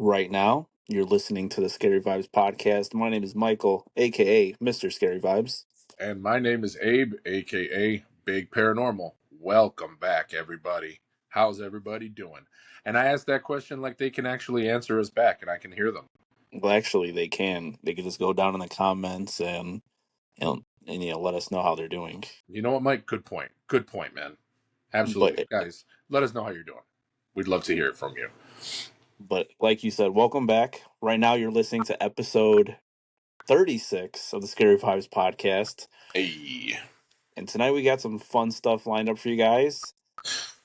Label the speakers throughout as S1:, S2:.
S1: right now. You're listening to the Scary Vibes podcast. My name is Michael, aka Mr. Scary Vibes.
S2: And my name is Abe, aka Big Paranormal. Welcome back, everybody. How's everybody doing? And I asked that question like they can actually answer us back and I can hear them.
S1: Well, actually, they can. They can just go down in the comments and let us know how they're doing.
S2: You know what, Mike? Good point. Good point, man. Absolutely.
S1: But
S2: Guys, let us know how you're doing. We'd love to hear it from you.
S1: but like you said, welcome back. Right now, you're listening to episode 36 of the Scary Vibes podcast.
S2: Hey.
S1: And tonight we got some fun stuff lined up for you guys.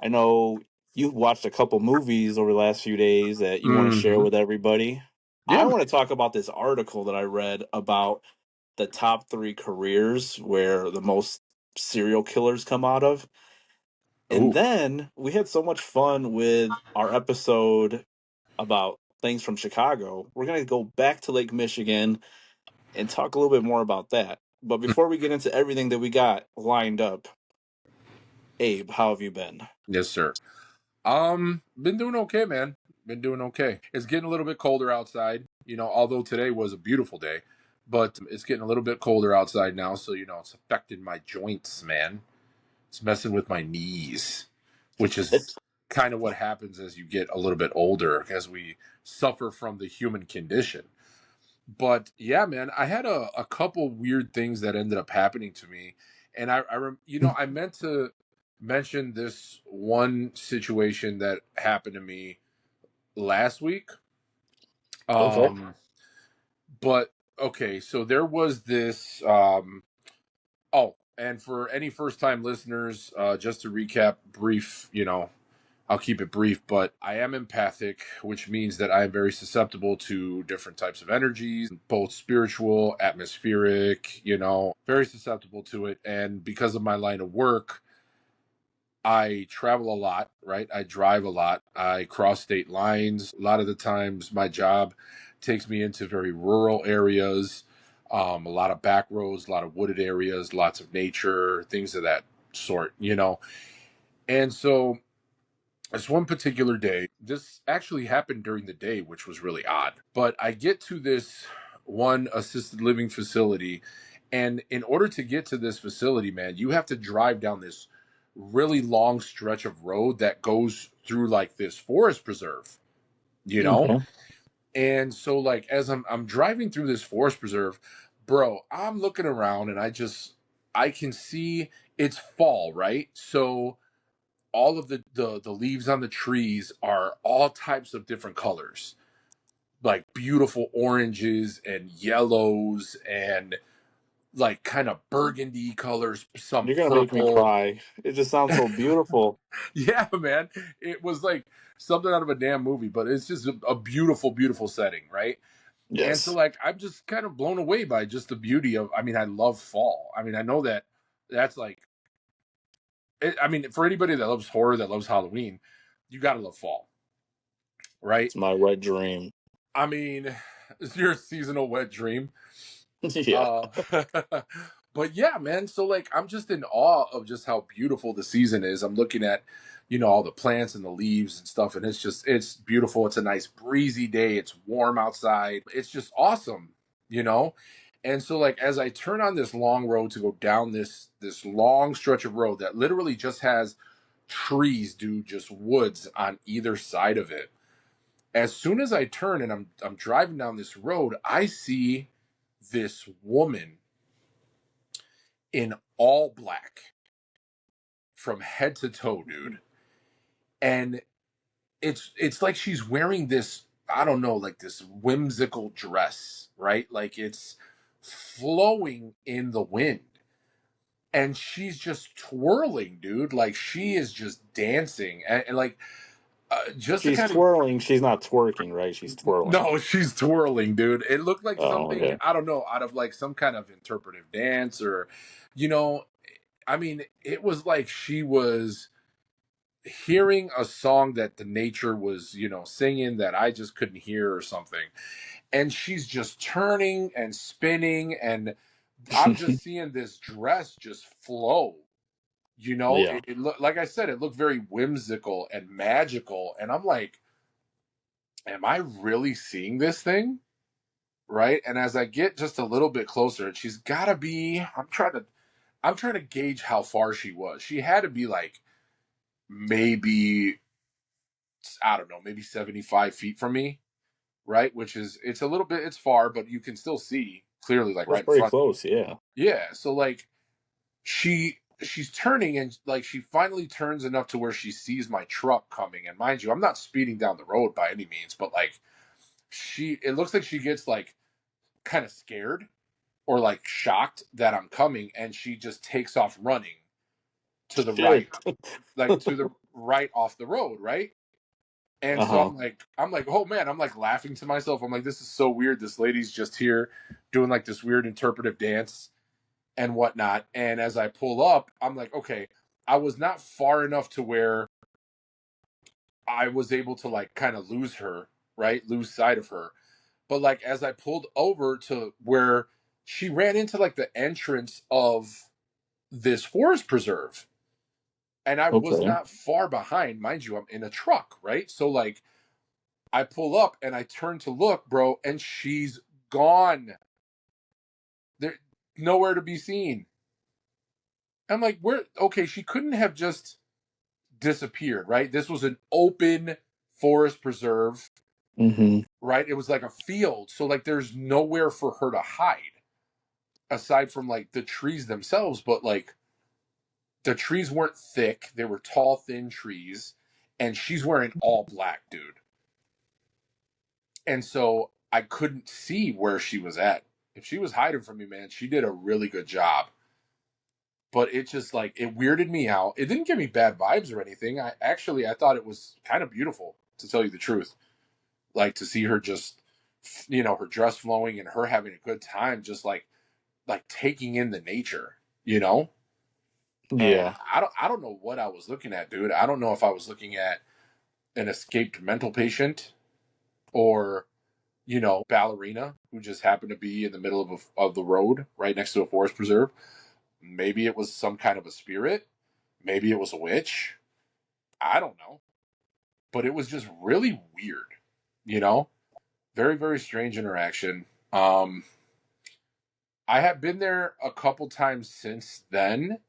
S1: I know you've watched a couple movies over the last few days that you want to share
S2: Mm-hmm.
S1: with everybody.
S2: Yeah,
S1: I
S2: man.
S1: want to talk about this article that I read about the top 3 careers where the most serial killers come out of. And
S2: Ooh.
S1: then we had so much fun with our episode about things from Chicago. We're going to go back to Lake Michigan and talk a little bit more about that. But before we get into everything that we got lined up, Abe, how have you been?
S2: Yes, sir. Been doing okay, man. Been doing okay. It's getting a little bit colder outside, although today was a beautiful day, but it's getting a little bit colder outside now, so it's affecting my joints, man. It's messing with my knees, which is
S1: It's
S2: kind of what happens as you get a little bit older, as we suffer from the human condition. But yeah, man, I had a couple weird things that ended up happening to me, and I meant to mention this one situation that happened to me last week.
S1: okay.
S2: But okay, so there was this. Oh, and for any first time listeners, just to recap, brief, I'll keep it brief, but I am empathic, which means that I am very susceptible to different types of energies, both spiritual, atmospheric, very susceptible to it. And because of my line of work, I travel a lot, right? I drive a lot. I cross state lines. A lot of the times, my job takes me into very rural areas, a lot of back roads, a lot of wooded areas, lots of nature, things of that sort, And so, this one particular day, this actually happened during the day, which was really odd. But I get to this one assisted living facility, and in order to get to this facility, man, you have to drive down this really long stretch of road that goes through like this forest preserve, you know?
S1: Okay.
S2: And so like as I'm driving through this forest preserve, bro, I'm looking around and I can see it's fall, right? So all of the leaves on the trees are all types of different colors, like beautiful oranges and yellows and like kind of burgundy colors, some
S1: You're gonna make me
S2: purple.
S1: cry. It just sounds so beautiful.
S2: Yeah, man, it was like something out of a damn movie, but it's just a beautiful, beautiful setting, right? And so
S1: Yes.
S2: like I'm just kind of blown away by just the beauty of, I mean, I love fall. I mean, I know that that's like I mean, for anybody that loves horror, that loves Halloween, you gotta love fall, right?
S1: It's my wet dream.
S2: I mean, it's your seasonal wet dream.
S1: Yeah.
S2: Uh, but yeah, man. So like, I'm just in awe of just how beautiful the season is. I'm looking at, all the plants and the leaves and stuff, and it's beautiful. It's a nice breezy day. It's warm outside. It's just awesome, you know. And so like, as I turn on this long road to go down this long stretch of road that literally just has trees, dude, just woods on either side of it. As soon as I turn and I'm driving down this road, I see this woman in all black from head to toe, dude. And it's like she's wearing this, I don't know, like this whimsical dress, right? Like it's flowing in the wind. And she's just twirling, dude. Like she is just dancing. And like just to
S1: She's
S2: kind of
S1: twirling. She's not twerking, right? She's twirling.
S2: no, she's twirling, dude. It looked like
S1: Oh,
S2: something,
S1: okay.
S2: I don't know, out of like some kind of interpretive dance or, you know, I mean, it was like she was hearing a song that the nature was, singing that I just couldn't hear or something. And she's just turning and spinning, and I'm just seeing this dress just flow.
S1: Yeah.
S2: It looked, like I said, it looked very whimsical and magical. And I'm like, am I really seeing this thing? Right. And as I get just a little bit closer, and she's gotta be, I'm trying to gauge how far she was. She had to be like maybe, I don't know, maybe 75 feet from me, right? Which is, it's a little bit, it's far, but you can still see clearly, like
S1: That's
S2: right in
S1: pretty
S2: front.
S1: close. Yeah.
S2: Yeah. So like she's turning, and like she finally turns enough to where she sees my truck coming. And mind you, I'm not speeding down the road by any means, but like it looks like she gets like kind of scared or like shocked that I'm coming, and she just takes off running to the right,
S1: Shit.
S2: like to the right off the road, right? And
S1: Uh
S2: so
S1: huh.
S2: I'm like, oh man, I'm like laughing to myself. I'm like, this is so weird. This lady's just here doing like this weird interpretive dance and whatnot. And as I pull up, I'm like, okay, I was not far enough to where I was able to like kind of lose her, right? Lose sight of her. But like as I pulled over to where she ran into like the entrance of this forest preserve, and I was
S1: Okay.
S2: not far behind, mind you, I'm in a truck, right? So like I pull up and I turn to look, bro, and she's gone. There, nowhere to be seen. I'm like, where? Okay, she couldn't have just disappeared, right? This was an open forest preserve,
S1: Mm-hmm.
S2: right? It was like a field, so like there's nowhere for her to hide aside from like the trees themselves. But like the trees weren't thick; they were tall, thin trees, and she's wearing all black, dude. And so I couldn't see where she was at. If she was hiding from me, man, she did a really good job. But it just like it weirded me out. It didn't give me bad vibes or anything. I thought it was kind of beautiful, to tell you the truth. Like to see her just, her dress flowing and her having a good time, just like taking in the nature, you know. And
S1: Yeah.
S2: I don't know what I was looking at, dude. I don't know if I was looking at an escaped mental patient, or ballerina who just happened to be in the middle of the road right next to a forest preserve. Maybe it was some kind of a spirit. Maybe it was a witch. I don't know. But it was just really weird, you know? Very, very strange interaction. I have been there a couple times since then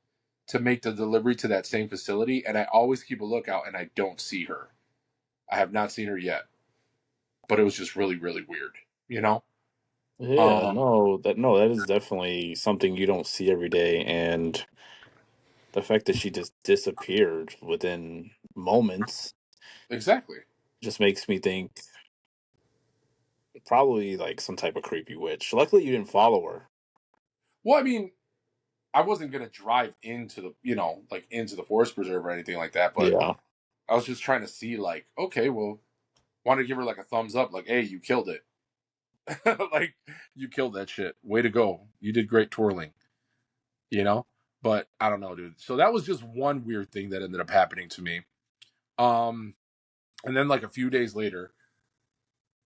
S2: to make the delivery to that same facility, and I always keep a lookout and I don't see her. I have not seen her yet, but it was just really, really weird, you know?
S1: Yeah.
S2: Um,
S1: No, that is definitely something you don't see every day, and the fact that she just disappeared within moments
S2: exactly.
S1: just makes me think probably like some type of creepy witch. Luckily, you didn't follow her.
S2: Well, I mean, I wasn't gonna drive into like into the forest preserve or anything like that, but
S1: Yeah.
S2: I was just trying to see, like, okay, well, want to give her like a thumbs up, like, hey, you killed it. Like, you killed that shit. Way to go. You did great twirling, you know? But I don't know, dude. So that was just one weird thing that ended up happening to me. Um, and then like a few days later,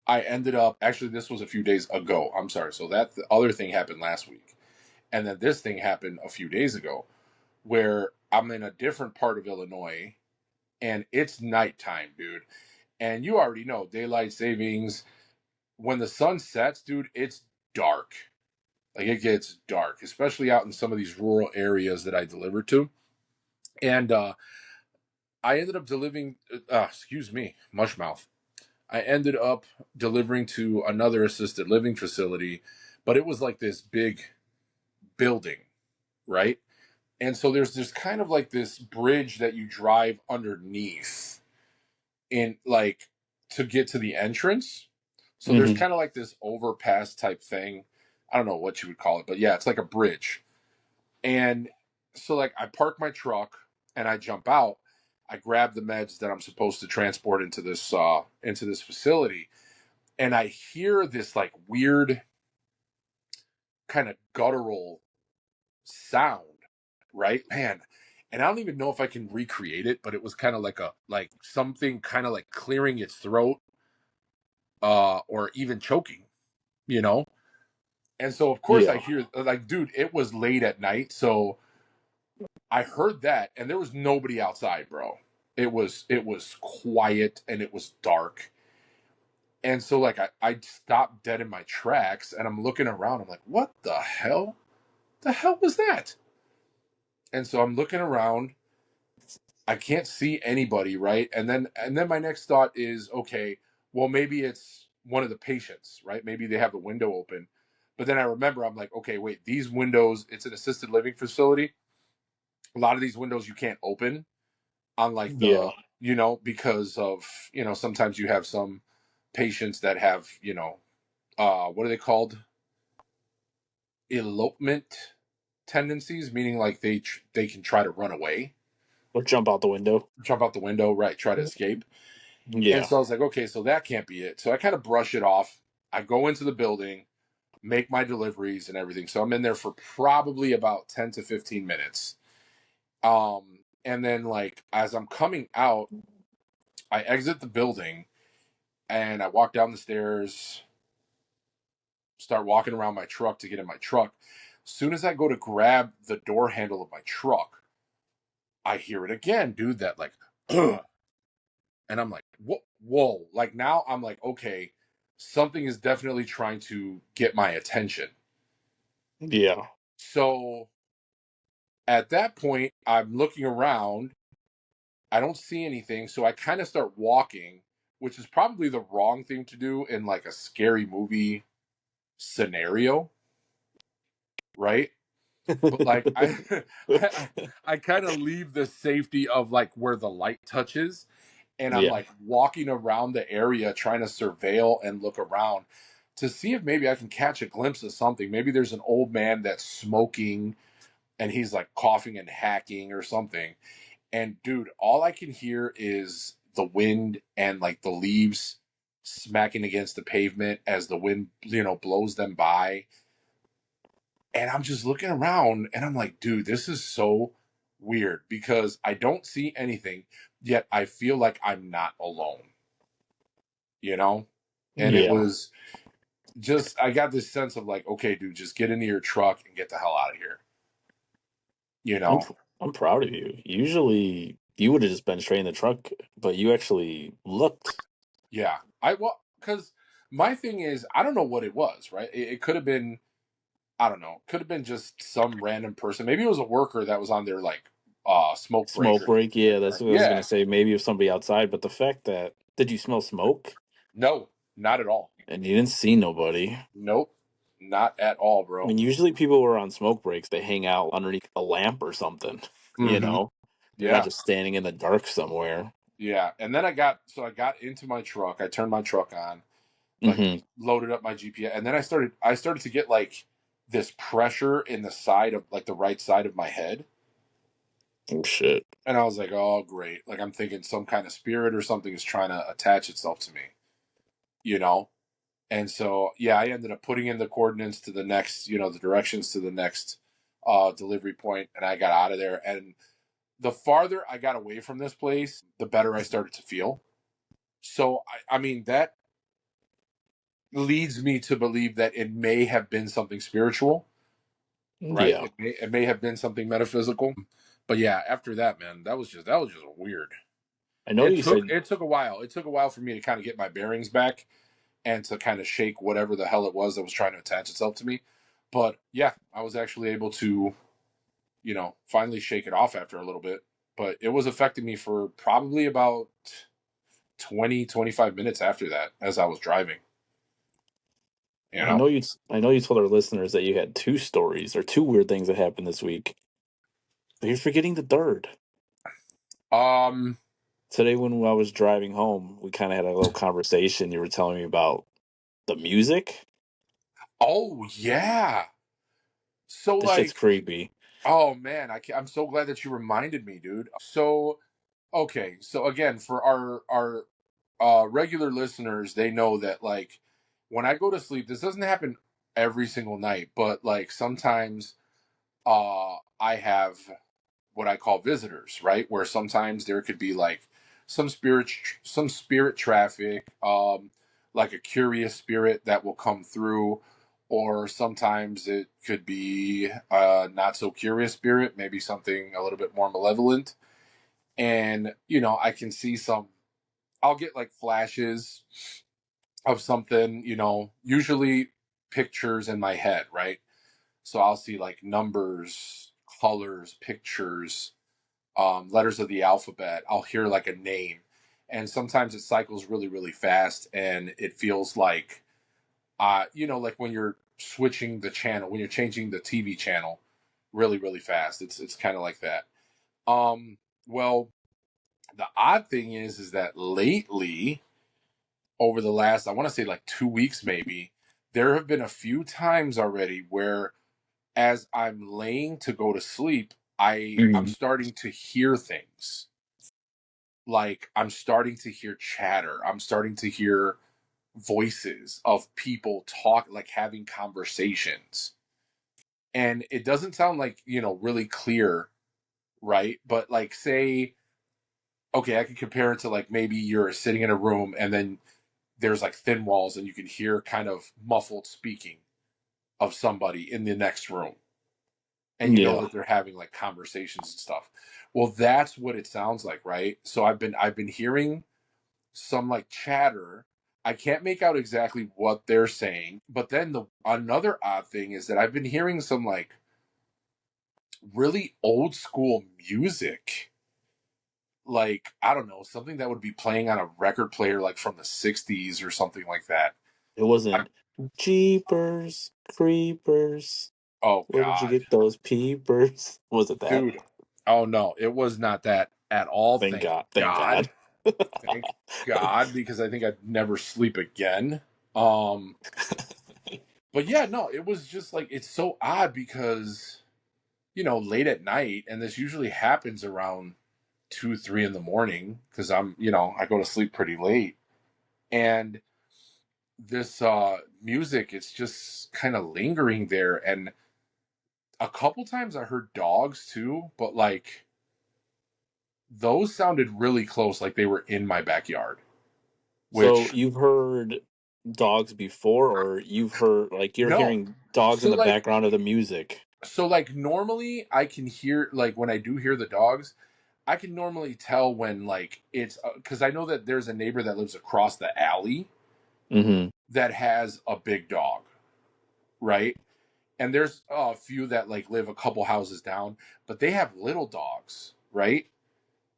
S2: I ended up actually this was a few days ago. I'm sorry. So that the other thing happened last week. And then this thing happened a few days ago where I'm in a different part of Illinois and it's nighttime, dude. And you already know daylight savings. When the sun sets, dude, it's dark. Like it gets dark, especially out in some of these rural areas that I deliver to. And I ended up delivering, excuse me, mushmouth. I ended up delivering to another assisted living facility, but it was like this big building, right? And so there's kind of like this bridge that you drive underneath in like to get to the entrance. So there's
S1: Hmm.
S2: kind of like this overpass type thing. I don't know what you would call it, but yeah, it's like a bridge. And so like I park my truck and I jump out. I grab the meds that I'm supposed to transport into this facility, and I hear this like weird kind of guttural sound, right? Man, and I don't even know if I can recreate it, but it was kind of like something kind of like clearing its throat, or even choking, you know? And so of course I
S1: Yeah.
S2: hear, like, dude, it was late at night, so I heard that, and there was nobody outside, bro. It was quiet and it was dark, And so like I stopped dead in my tracks and I'm looking around. I'm like, what the hell? The hell was that? And so I'm looking around. I can't see anybody, right? And then my next thought is, okay, well maybe it's one of the patients, right? Maybe they have the window open. But then I remember I'm like, okay, wait, these windows, it's an assisted living facility. A lot of these windows you can't open on like
S1: Yeah.
S2: because of, sometimes you have some patients that have, what are they called? Elopement tendencies, meaning like they can try to run away,
S1: Or jump out the window.
S2: jump out the window, right, try to escape. And
S1: Yeah.
S2: so I was like, okay, so that can't be it. So I kind of brush it off. I go into the building, make my deliveries and everything. So I'm in there for probably about 10 to 15 minutes. And then like as I'm coming out, I exit the building and I walk down the stairs, start walking around my truck to get in my truck. As soon as I go to grab the door handle of my truck, I hear it again, dude, that like, ugh. And I'm like, whoa. Like now I'm like, okay, something is definitely trying to get my attention.
S1: Yeah.
S2: So at that point, I'm looking around. I don't see anything. So I kind of start walking, which is probably the wrong thing to do in like a scary movie scenario, right? But like I, I kind of leave the safety of like where the light touches, and I'm
S1: Yeah.
S2: like walking around the area trying to surveil and look around to see if maybe I can catch a glimpse of something. Maybe there's an old man that's smoking and he's like coughing and hacking or something. And dude, all I can hear is the wind and like the leaves smacking against the pavement as the wind, blows them by. And I'm just looking around and I'm like, dude, this is so weird because I don't see anything, yet I feel like I'm not alone, you know? And it
S1: Yeah.
S2: was just, I got this sense of like, okay, dude, just get into your truck and get the hell out of here, you
S1: I'm
S2: know?
S1: I'm proud of you. Usually you would have just been straight in the truck, but you actually looked.
S2: Yeah. Well, because my thing is, I don't know what it was, right? It could have been, I don't know, could have been just some random person. Maybe it was a worker that was on their like smoke break
S1: Smoke
S2: or
S1: break,
S2: something
S1: yeah,
S2: like
S1: that's
S2: that.
S1: what I was
S2: Yeah.
S1: gonna say. Maybe if somebody outside, but the fact that did you smell smoke
S2: No, not at all.
S1: and you didn't see nobody?
S2: Nope, not at all,
S1: I
S2: bro.
S1: mean, usually people who are on smoke breaks, they hang out underneath a lamp or something. You
S2: Mm-hmm.
S1: know, they're not
S2: Yeah,
S1: just standing in the dark somewhere.
S2: yeah. And then I got into my truck. I turned my truck on, like
S1: Hmm.
S2: loaded up my GPS, and then I started to get like this pressure in the side of like the right side of my head,
S1: Oh shit!
S2: and I was like, oh great, like I'm thinking some kind of spirit or something is trying to attach itself to me, you know. And so yeah, I ended up putting in the coordinates to the next, the directions to the next delivery point, and I got out of there. And the farther I got away from this place, the better I started to feel. So I mean that leads me to believe that it may have been something spiritual, right?
S1: Yeah,
S2: It may have been something metaphysical. But yeah, after that, man, that was just weird.
S1: I know
S2: It
S1: you
S2: took
S1: said.
S2: it took a while. It took a while for me to kind of get my bearings back and to kind of shake whatever the hell it was that was trying to attach itself to me. But yeah, I was actually able to, finally shake it off after a little bit. But it was affecting me for probably about 20-25 minutes after that as I was driving, you
S1: I
S2: know?
S1: know you. I know you told our listeners that you had two stories or two weird things that happened this week. But you're forgetting the third.
S2: Um,
S1: Today, when I was driving home, we kind of had a little conversation. You were telling me about the music.
S2: oh yeah. So
S1: This shit's
S2: like,
S1: creepy.
S2: oh man, I'm so glad that you reminded me, dude. So okay, so again, for our regular listeners, they know that like when I go to sleep, this doesn't happen every single night, but like sometimes I have what I call visitors, right? Where sometimes there could be like some spirit traffic, like a curious spirit that will come through, or sometimes it could be a not so curious spirit, maybe something a little bit more malevolent. And I can see some. I'll get like flashes of something, usually pictures in my head, right? So I'll see like numbers, colors, pictures, letters of the alphabet. I'll hear like a name. And sometimes it cycles really, really fast. And it feels like, like when you're switching the channel, when you're changing the TV channel really, really fast. It's kind of like that. Um, well, the odd thing is that lately, over the last, I want to say like 2 weeks maybe, there have been a few times already where as I'm laying to go to sleep, I'm
S1: Mhm.
S2: starting to hear things. Like I'm starting to hear chatter. I'm starting to hear voices of people talk, like having conversations. And it doesn't sound like, really clear, right? But like say, okay, I could compare it to like maybe you're sitting in a room and then there's like thin walls and you can hear kind of muffled speaking of somebody in the next room, and you know
S1: Yeah.
S2: that they're having like conversations and stuff. Well, that's what it sounds like, right? So I've been hearing some like chatter. I can't make out exactly what they're saying, but then the another odd thing is that I've been hearing some like really old school music. Like, I don't know, something that would be playing on a record player like from the 60s or something like that.
S1: It
S2: I,
S1: wasn't Jeepers Creepers.
S2: oh
S1: Where did you
S2: god,
S1: get those peepers? Was it that?
S2: dude. Oh no, it was not that at all.
S1: Thank
S2: Thank
S1: God. Thank God.
S2: God. Thank God, because I think I'd never sleep again. Um, but yeah, no, it was just like it's so odd because late at night, and this usually happens around 2, 3 in the morning because I go to sleep pretty late, and this music, it's just kind of lingering there, and a couple times I heard dogs too, but like those sounded really close, like they were in my backyard,
S1: So
S2: which
S1: you've heard dogs before, or you've heard like you're
S2: no.
S1: hearing dogs in
S2: So
S1: the
S2: like
S1: background of the music.
S2: normally I can hear, like when I do hear the dogs, I can normally tell when like it's because I know that there's a neighbor that lives across the alley
S1: Mm-hmm.
S2: that has a big dog, right? And there's a few that like live a couple houses down, but they have little dogs, right?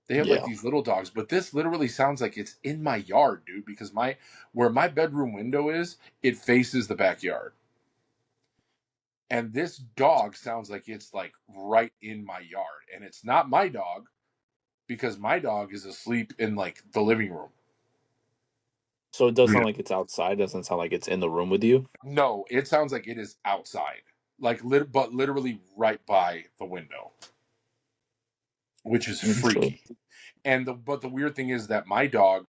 S2: They have like
S1: Yeah.
S2: these little dogs, but this literally sounds like it's in my yard, dude, because my where my bedroom window is, it faces the backyard. And this dog sounds like it's like right in my yard, and it's not my dog because my dog is asleep in like the living room.
S1: So it does
S2: Yeah.
S1: sound like it's outside. Doesn't sound like it's in the room with you.
S2: No, it sounds like it is outside, like but literally right by the window, which is
S1: Interesting.
S2: freaky. And the weird thing is that my dog,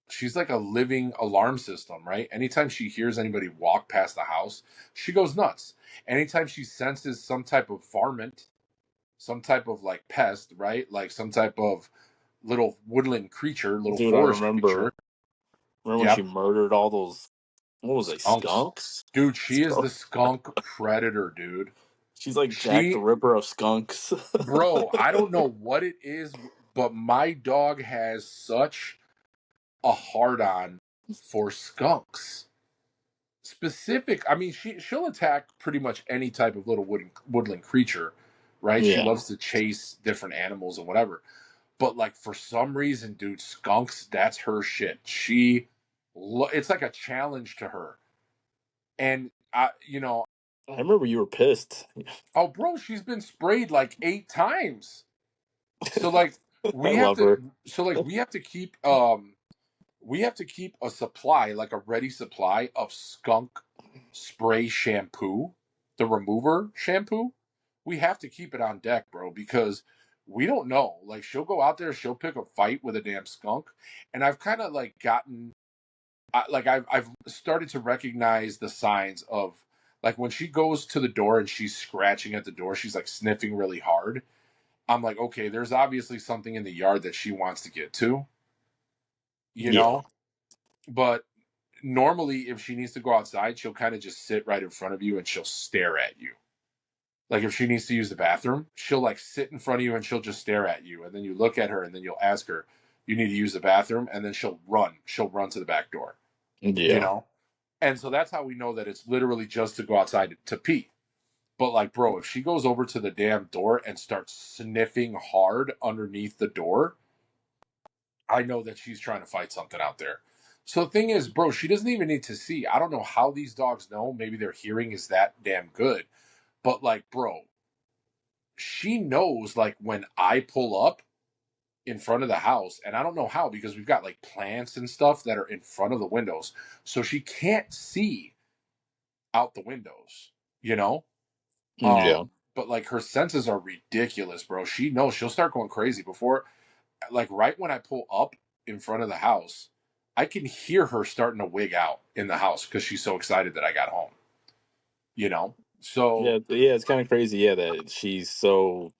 S2: she's like a living alarm system, right? Anytime she hears anybody walk past the house, she goes nuts. Anytime she senses some type of varmint, some type of like pest, right? Like some type of little woodland creature, little
S1: Dude, I
S2: forest creature.
S1: remember when she
S2: Yep.
S1: murdered all those, what was they,
S2: Skunks.
S1: skunks?
S2: Dude, she is
S1: Skunk.
S2: the skunk predator, dude.
S1: She's like Jack the
S2: She,
S1: Ripper of skunks.
S2: bro, I don't know what it is, but my dog has such a hard on for skunks. Specific, I mean, she'll attack pretty much any type of little woodland creature, right? She
S1: Yeah.
S2: loves to chase different animals and whatever. But like for some reason, dude, skunks, that's her shit. It's like a challenge to her. And
S1: I remember you were pissed.
S2: oh bro, she's been sprayed like 8 times. So like
S1: I
S2: we have
S1: love
S2: to
S1: her.
S2: so like we have to keep a supply, like a ready supply of skunk spray shampoo, the remover shampoo. We have to keep it on deck, bro, because we don't know. Like she'll go out there, she'll pick a fight with a damn skunk, and I've kind of like I've started to recognize the signs of, like when she goes to the door and she's scratching at the door, she's like sniffing really hard. I'm like, okay, there's obviously something in the yard that she wants to get to, you
S1: Yeah.
S2: know? But normally, if she needs to go outside, she'll kind of just sit right in front of you and she'll stare at you. Like if she needs to use the bathroom, she'll like sit in front of you and she'll just stare at you. And then you look at her and then you'll ask her, you need to use the bathroom. And then she'll run. She'll run to the back door, you
S1: Yeah.
S2: know? And so that's how we know that it's literally just to go outside to pee. But like, bro, if she goes over to the damn door and starts sniffing hard underneath the door, I know that she's trying to fight something out there. So the thing is, bro, she doesn't even need to see. I don't know how these dogs know. Maybe their hearing is that damn good. But like, bro, she knows like when I pull up in front of the house, and I don't know how because we've got like plants and stuff that are in front of the windows. So she can't see out the windows, you know?
S1: Yeah.
S2: But like her senses are ridiculous, bro. She knows she'll start going crazy before like right when I pull up in front of the house, I can hear her starting to wig out in the house because she's so excited that I got home, you know? So
S1: Yeah. Yeah. It's kind of crazy. Yeah, that she's so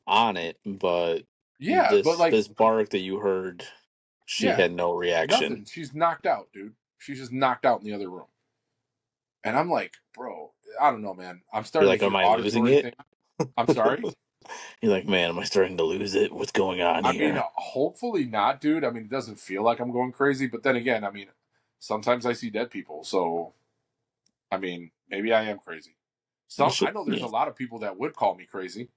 S1: on it, but
S2: yeah, but like
S1: this bark that you heard, she
S2: yeah,
S1: had no reaction.
S2: nothing. She's knocked out, dude. She's just knocked out in the other room. And I'm like, bro, I don't know, man. I'm
S1: You're
S2: starting to
S1: like,
S2: hear
S1: am I losing
S2: auditory
S1: it?
S2: thing. I'm sorry.
S1: You're like, man, am I starting to lose it? What's going on
S2: I mean,
S1: here?
S2: hopefully not, dude. I mean, it doesn't feel like I'm going crazy, but then again, I mean, sometimes I see dead people, so I mean, maybe I am crazy.
S1: You
S2: Some I
S1: should,
S2: know there's
S1: yeah.
S2: a lot of people that would call me crazy,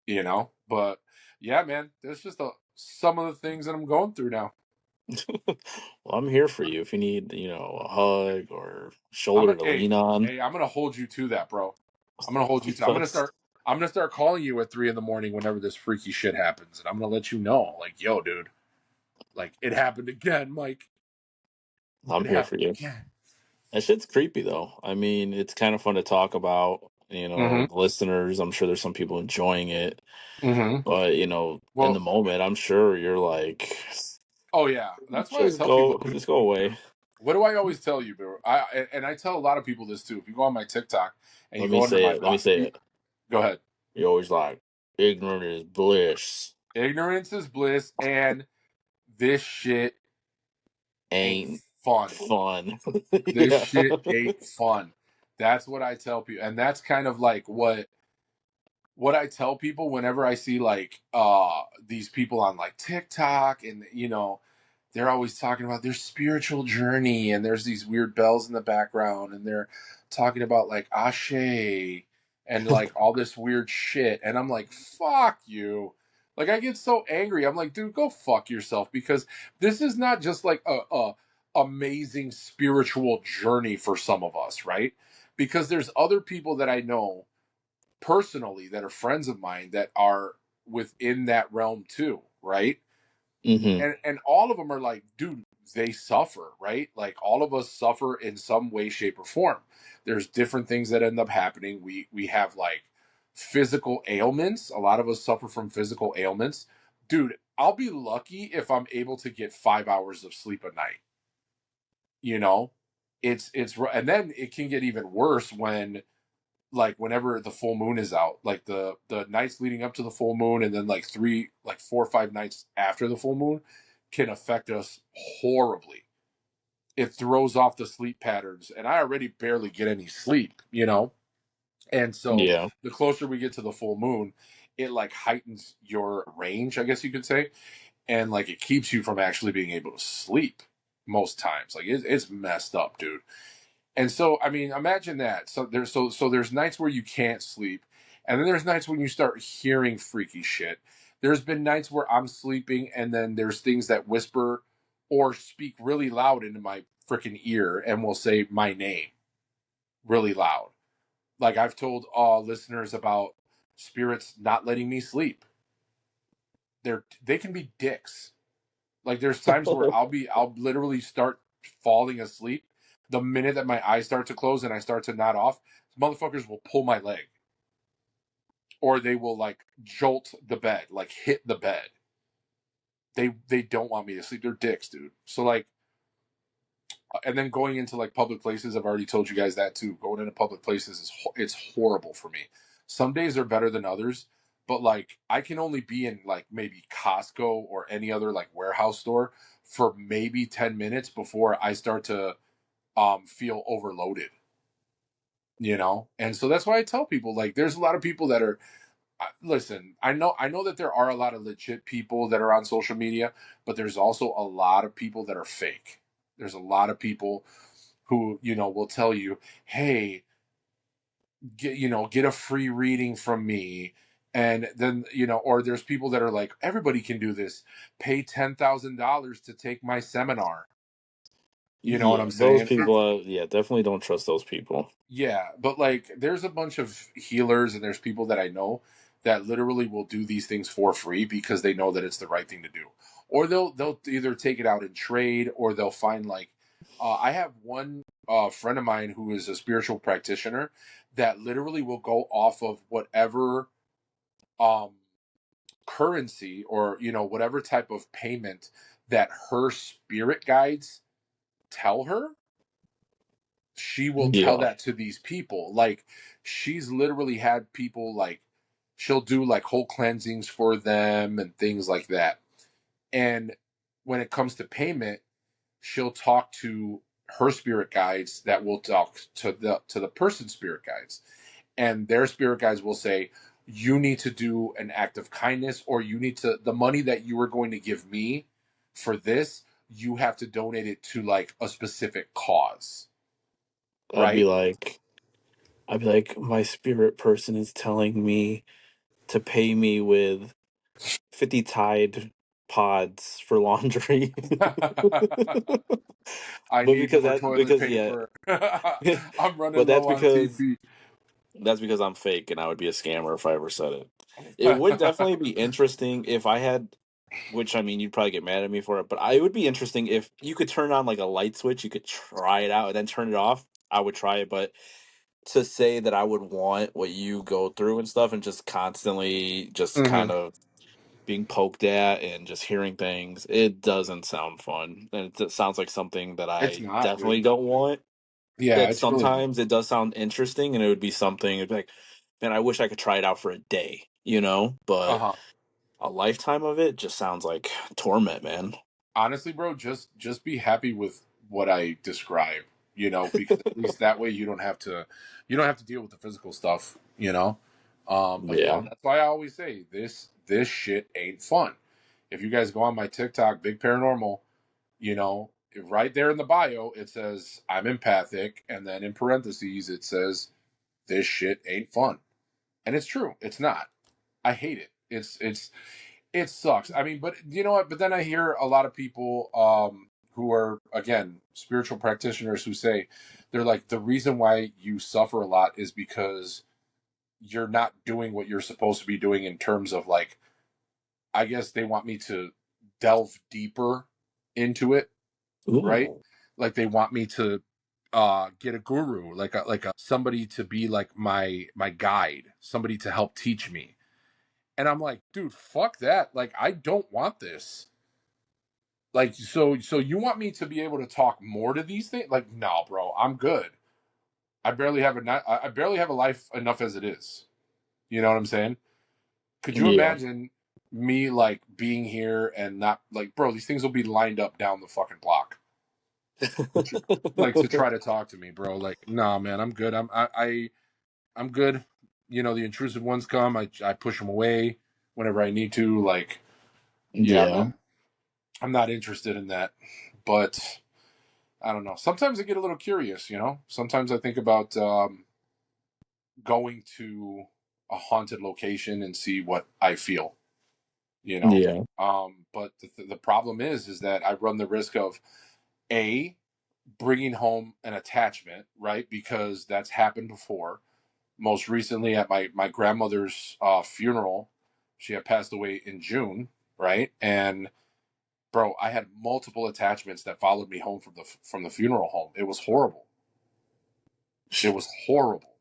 S2: you know, but yeah, man, there's just some of the things that I'm going through now.
S1: Well, I'm here for you if you need, a hug or
S2: I'm
S1: shoulder
S2: a
S1: to
S2: hey,
S1: lean on.
S2: hey, I'm gonna hold you to that, bro. I'm gonna hold you to.
S1: But
S2: I'm gonna start calling you at 3 in the morning whenever this freaky shit happens, and I'm gonna let you know, like, yo, dude, like it happened again, Mike.
S1: I'm
S2: It
S1: here for
S2: happened
S1: you.
S2: again.
S1: That shit's creepy though. I mean, it's kind of fun to talk about.
S2: Mm-hmm.
S1: The listeners, I'm sure there's some people enjoying it.
S2: Mm-hmm.
S1: But, in the
S2: Well,
S1: moment, I'm sure you're like,
S2: oh yeah, that's why I tell people, dude.
S1: just go away.
S2: What do I always tell you, bro? I tell a lot of people this too. If you go on my TikTok and
S1: Let
S2: you
S1: me
S2: go under
S1: say
S2: my
S1: it. Let me say it.
S2: go ahead.
S1: You're always like, ignorant is bliss.
S2: Ignorance is bliss, and this shit ain't
S1: Ain't
S2: fun.
S1: fun.
S2: This
S1: Yeah.
S2: shit ain't fun. That's what I tell people, and that's kind of like what I tell people whenever I see like these people on like TikTok and they're always talking about their spiritual journey and there's these weird bells in the background and they're talking about like Ashe and like all this weird shit and I'm like fuck you. Like I get so angry. I'm like dude go fuck yourself because this is not just like a amazing spiritual journey for some of us, right? Because there's other people that I know personally that are friends of mine that are within that realm too, right?
S1: hmm
S2: And all of them are like, dude, they suffer, right? Like all of us suffer in some way, shape, or form. There's different things that end up happening. We have like physical ailments. A lot of us suffer from physical ailments. Dude, I'll be lucky if I'm able to get 5 hours of sleep a night. You know, and then it can get even worse when like whenever the full moon is out, like the nights leading up to the full moon and then like 4 or 5 nights after the full moon can affect us horribly. It throws off the sleep patterns and I already barely get any sleep, and so
S1: Yeah.
S2: the closer we get to the full moon it like heightens your range, I guess you could say, and like it keeps you from actually being able to sleep most times. Like it's messed up, dude. And so, I mean, imagine that. So there's nights where you can't sleep, and then there's nights when you start hearing freaky shit. There's been nights where I'm sleeping, and then there's things that whisper or speak really loud into my freaking ear and will say my name really loud. Like I've told listeners about spirits not letting me sleep. They can be dicks. Like there's times where I'll literally start falling asleep. The minute that my eyes start to close and I start to nod off, motherfuckers will pull my leg. Or they will like jolt the bed, like hit the bed. They don't want me to sleep. They're dicks, dude. So like and then going into like public places, I've already told you guys that too. Going into public places it's horrible for me. Some days are better than others, but like I can only be in like maybe Costco or any other like warehouse store for maybe 10 minutes before I start to feel overloaded. And so that's why I tell people, like, there's a lot of people that are, listen, I know that there are a lot of legit people that are on social media, but there's also a lot of people that are fake. There's a lot of people who, will tell you, hey, get a free reading from me. And then, or there's people that are like, everybody can do this. Pay $10,000 to take my seminar. You know what
S1: Yeah,
S2: I'm
S1: those
S2: saying?
S1: people. Yeah, definitely don't trust those people.
S2: Yeah, but like there's a bunch of healers and there's people that I know that literally will do these things for free because they know that it's the right thing to do. Or they'll either take it out in trade or they'll find like I have one friend of mine who is a spiritual practitioner that literally will go off of whatever um currency or whatever type of payment that her spirit guides tell her, she will tell
S1: Yeah,
S2: that to these people. Like she's literally had people like she'll do like whole cleansings for them and things like that. And when it comes to payment, she'll talk to her spirit guides that will talk to the person's spirit guides. And their spirit guides will say, you need to do an act of kindness, or you need to, the money that you are going to give me for this, you have to donate it to like a specific cause,
S1: I'd be
S2: right?
S1: like, my spirit person is telling me to pay me with 50 Tide pods for laundry.
S2: I
S1: But
S2: need more toilet
S1: because yeah,
S2: paper. I'm running
S1: but
S2: low on TP.
S1: that's because I'm fake and I would be a scammer if I ever said it. It would definitely be interesting if I had, which I mean, you'd probably get mad at me for it, but it would be interesting if you could turn on like a light switch, you could try it out and then turn it off. I would try it, but to say that I would want what you go through and stuff and just constantly just kind
S2: Hmm.
S1: of being poked at and just hearing things, it doesn't sound fun. And it just sounds like something that
S2: It's
S1: I
S2: not, dude.
S1: definitely don't want.
S2: Yeah,
S1: That
S2: it's really not.
S1: sometimes it does sound interesting and it would be something it'd be like, man, I wish I could try it out for a day,
S2: Uh
S1: But
S2: huh.
S1: a lifetime of it just sounds like torment, man.
S2: Honestly, bro, just be happy with what I describe. Because at least that way you don't have to deal with the physical stuff. But
S1: Yeah.
S2: that's why I always say this shit ain't fun. If you guys go on my TikTok, Big Paranormal, right there in the bio, it says I'm empathic, and then in parentheses it says this shit ain't fun, and it's true. It's not. I hate it. It sucks. I mean, but you know what? But then I hear a lot of people who are again spiritual practitioners who say they're like the reason why you suffer a lot is because you're not doing what you're supposed to be doing in terms of like I guess they want me to delve deeper into it, right?
S1: Ooh.
S2: Like they want me to get a guru, like a somebody to be like my guide, somebody to help teach me. And I'm like, dude, fuck that. Like I don't want this. Like so you want me to be able to talk more to these things? Like no, bro, I'm good. I barely have a life enough as it is. You know what I'm saying? Could you
S1: Yeah.
S2: imagine me like being here and not like, bro, these things will be lined up down the fucking block. Like to try to talk to me, bro. Like, nah, man, I'm good. I'm good. The intrusive ones come. I push them away whenever I need to. Like, yeah,
S1: Yeah.
S2: man, I'm not interested in that. But I don't know. Sometimes I get a little curious. Sometimes I think about going to a haunted location and see what I feel. You know,
S1: Yeah.
S2: but the problem is that I run the risk of a bringing home an attachment, right? Because that's happened before. Most recently at my grandmother's funeral, she had passed away in June, right? And bro, I had multiple attachments that followed me home from the funeral home. It was horrible. It was horrible.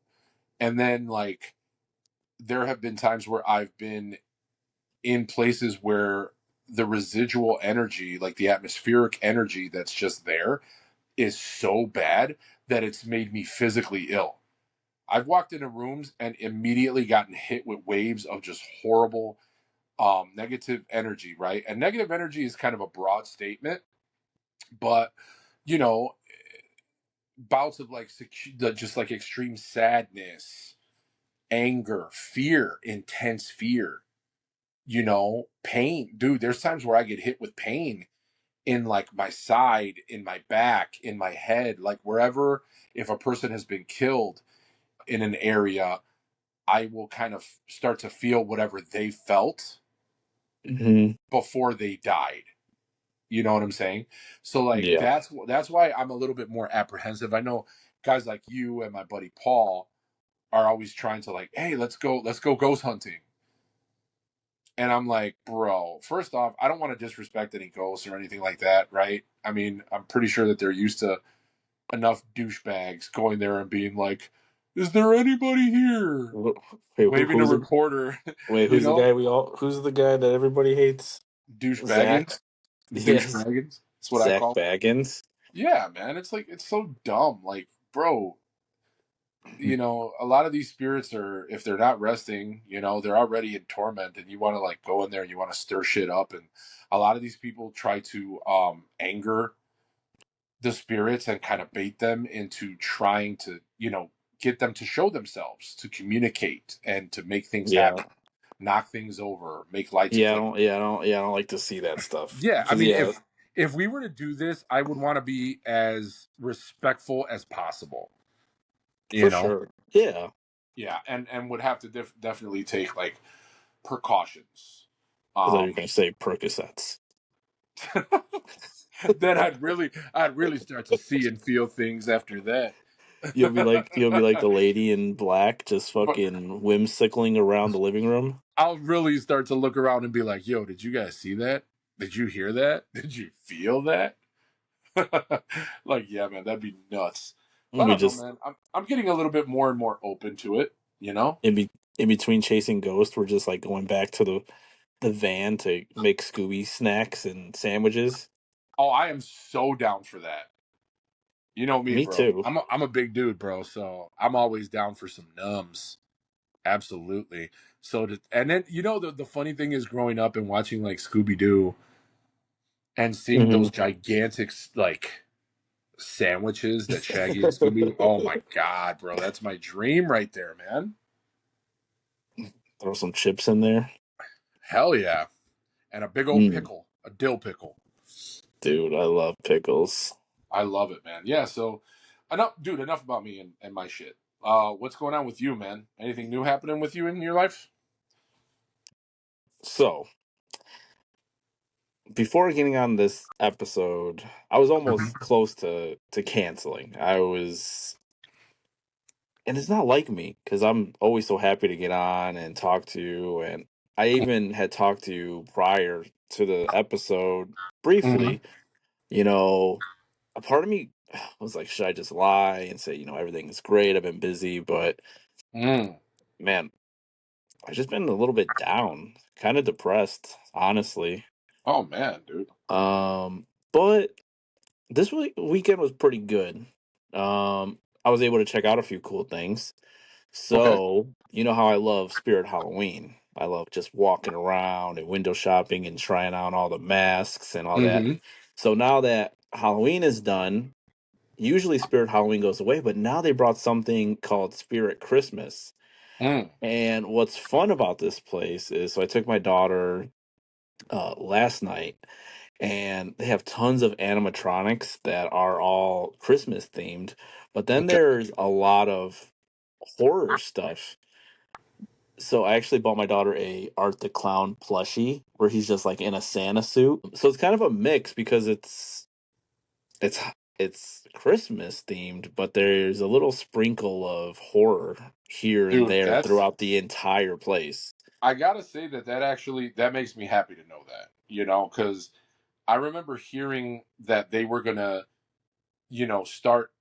S2: And then like there have been times where I've been in places where the residual energy, like the atmospheric energy that's just there, is so bad that it's made me physically ill. I've walked into rooms and immediately gotten hit with waves of just horrible negative energy, right? And negative energy is kind of a broad statement, but you know, bouts of like just like extreme sadness, anger, fear, intense fear, pain. Dude, there's times where I get hit with pain in like my side, in my back, in my head, like wherever. If a person has been killed in an area, I will kind of start to feel whatever they felt
S1: Hmm.
S2: before they died. You know what I'm saying? So like
S1: Yeah.
S2: that's why I'm a little bit more apprehensive. I know guys like you and my buddy Paul are always trying to like, hey, let's go ghost hunting. And I'm like, bro, first off, I don't want to disrespect any ghosts or anything like that, right? I mean, I'm pretty sure that they're used to enough douchebags going there and being like, is there anybody here?
S1: Wait,
S2: Waving a recorder,
S1: who's the guy who's the guy that everybody hates? Zach?
S2: douchebaggins,
S1: Yes.
S2: douchebaggins. That's what I
S1: Zach
S2: call them.
S1: Baggins.
S2: Yeah, man, it's like it's so dumb. Like, bro, a lot of these spirits are, if they're not resting, they're already in torment, and you want to like go in there and you want to stir shit up. And a lot of these people try to anger the spirits and kind of bait them into trying to, get them to show themselves, to communicate and to make things
S1: Yeah.
S2: happen, knock things over, make lights
S1: Yeah,
S2: flicker.
S1: I don't like to see that stuff.
S2: Yeah, I
S1: Because
S2: mean,
S1: yeah,
S2: if we were to do this, I would want to be as respectful as possible, you
S1: for
S2: know.
S1: sure. Yeah.
S2: Yeah, and would have to definitely take like precautions.
S1: I thought you were
S2: Um,
S1: gonna say Percocets.
S2: then I'd really start to see and feel things after that.
S1: You'll be like the lady in black, just
S2: But
S1: fucking whimsickling around the living room.
S2: I'll really start to look around and be like, "Yo, did you guys see that? Did you hear that? Did you feel that?" Like, yeah, man, that'd be nuts. But I
S1: We
S2: don't know,
S1: just
S2: man. I'm getting a little bit more and more open to it. You know?
S1: in between chasing ghosts, we're just like going back to the van to make Scooby snacks and sandwiches.
S2: Oh, I am so down for that. You know me,
S1: Me
S2: bro.
S1: too.
S2: I'm a big dude, bro. So I'm always down for some nums. Absolutely. And then the funny thing is growing up and watching like Scooby Doo and seeing
S1: Hmm.
S2: those gigantic like sandwiches that Shaggy and Scooby. Oh my god, bro, that's my dream right there, man.
S1: Throw some chips in there.
S2: Hell yeah, and a big old
S1: Mm.
S2: pickle, a dill pickle.
S1: Dude, I love pickles.
S2: I love it, man. Yeah. So enough, dude. Enough about me and my shit. What's going on with you, man? Anything new happening with you in your life?
S1: So, before getting on this episode, I was almost close to canceling. I was, and it's not like me because I'm always so happy to get on and talk to you. And I even had talked to you prior to the episode
S2: Mm-hmm.
S1: briefly. You know, a part of me was like, should I just lie and say, everything is great? I've been busy, but
S2: Mm.
S1: man, I've just been a little bit down, kind of depressed, honestly.
S2: Oh man, dude.
S1: But this weekend was pretty good. I was able to check out a few cool things.
S2: Okay.
S1: So, you know how I love Spirit Halloween. I love just walking around and window shopping and trying on all the masks and all that.
S2: Mm-hmm.
S1: So now that Halloween is done, usually Spirit Halloween goes away, but now they brought something called Spirit Christmas.
S2: Mm.
S1: And what's fun about this place is, so I took my daughter last night, and they have tons of animatronics that are all Christmas themed. But then
S2: Okay.
S1: there's a lot of horror stuff. So I actually bought my daughter a Art the Clown plushie where he's just like in a Santa suit. So it's kind of a mix because it's it's Christmas themed, but there's a little sprinkle of horror here and
S2: Dude,
S1: there
S2: that's
S1: throughout the entire place.
S2: I gotta say that actually that makes me happy to know that. Because I remember hearing that they were gonna, start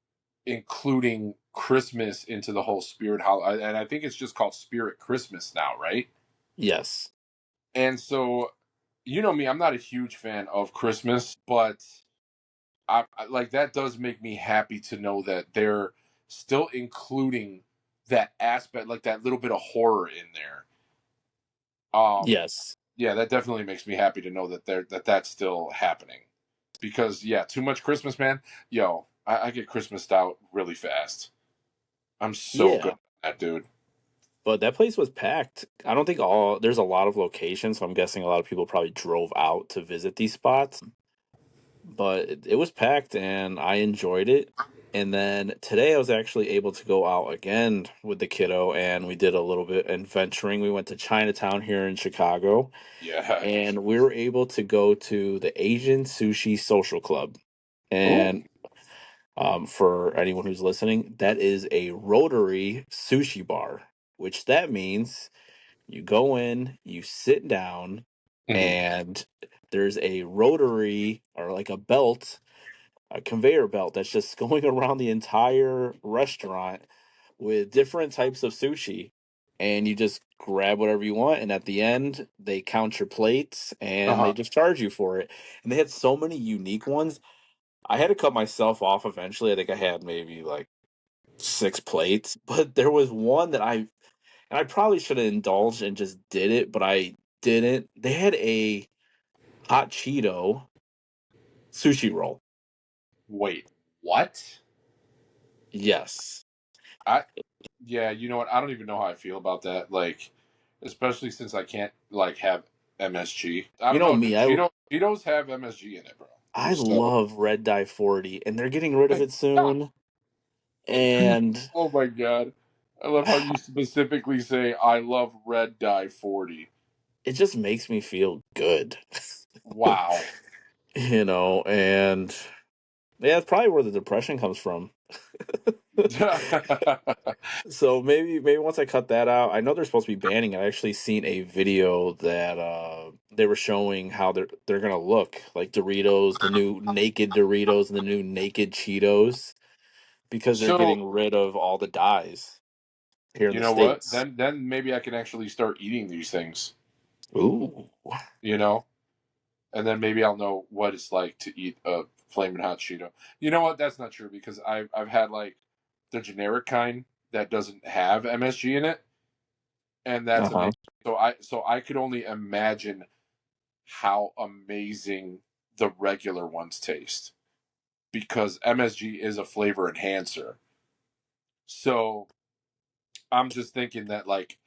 S2: including Christmas into the whole Spirit Holiday, and I think it's just called Spirit Christmas now, right?
S1: Yes.
S2: And so, you know me, I'm not a huge fan of Christmas, but like that does make me happy to know that they're still including that aspect, like that little bit of horror in there.
S1: Yes.
S2: Yeah, that definitely makes me happy to know that that's still happening. Because yeah, too much Christmas, man. Yo, I get Christmased out really fast. I'm so good
S1: Yeah,
S2: at that, dude.
S1: but that place was packed. I don't think all there's a lot of locations, so I'm guessing a lot of people probably drove out to visit these spots. But it was packed and I enjoyed it. And then today I was actually able to go out again with the kiddo and we did a little bit adventuring. We went to Chinatown here in Chicago
S2: Yeah.
S1: and we were able to go to the Asian Sushi Social Club.
S2: Ooh.
S1: And for anyone who's listening, that is a rotary sushi bar, which that means you go in, you sit down,
S2: Mhm.
S1: and there's a rotary or like a conveyor belt that's just going around the entire restaurant with different types of sushi. And you just grab whatever you want. And at the end, they count your plates and they
S2: Uh-huh.
S1: just charge you for it. And they had so many unique ones. I had to cut myself off eventually. I think I had maybe like 6 plates, but there was one that and I probably should have indulged and just did it, but I didn't. They had a hot Cheeto sushi roll.
S2: Wait, what?
S1: Yes.
S2: I Yeah, you know what? I don't even know how I feel about that. Like, especially since I can't like have MSG. I
S1: You
S2: don't
S1: know
S2: know. Do
S1: me,
S2: Cheetos have MSG in it, bro?
S1: I
S2: So,
S1: love Red Dye 40 and they're getting rid of it soon. And
S2: oh my god, I love how you specifically say I love red dye 40.
S1: it just makes me feel good.
S2: Wow.
S1: And yeah, it's probably where the depression comes from. So maybe once I cut that out, I know they're supposed to be banning it. I actually seen a video that they were showing how they're gonna look like Doritos, the new naked Doritos and the new naked Cheetos, because they're
S2: So
S1: getting rid of all the dyes here in
S2: you
S1: the
S2: know what?
S1: States.
S2: Then maybe I can actually start eating these things.
S1: Ooh.
S2: You know, and then maybe I'll know what it's like to eat a flaming hot Cheeto. You know what? That's not true because I've had like the generic kind that doesn't have MSG in it, and that's
S1: Uh-huh.
S2: amazing. So I could only imagine how amazing the regular ones taste because MSG is a flavor enhancer. So I'm just thinking that like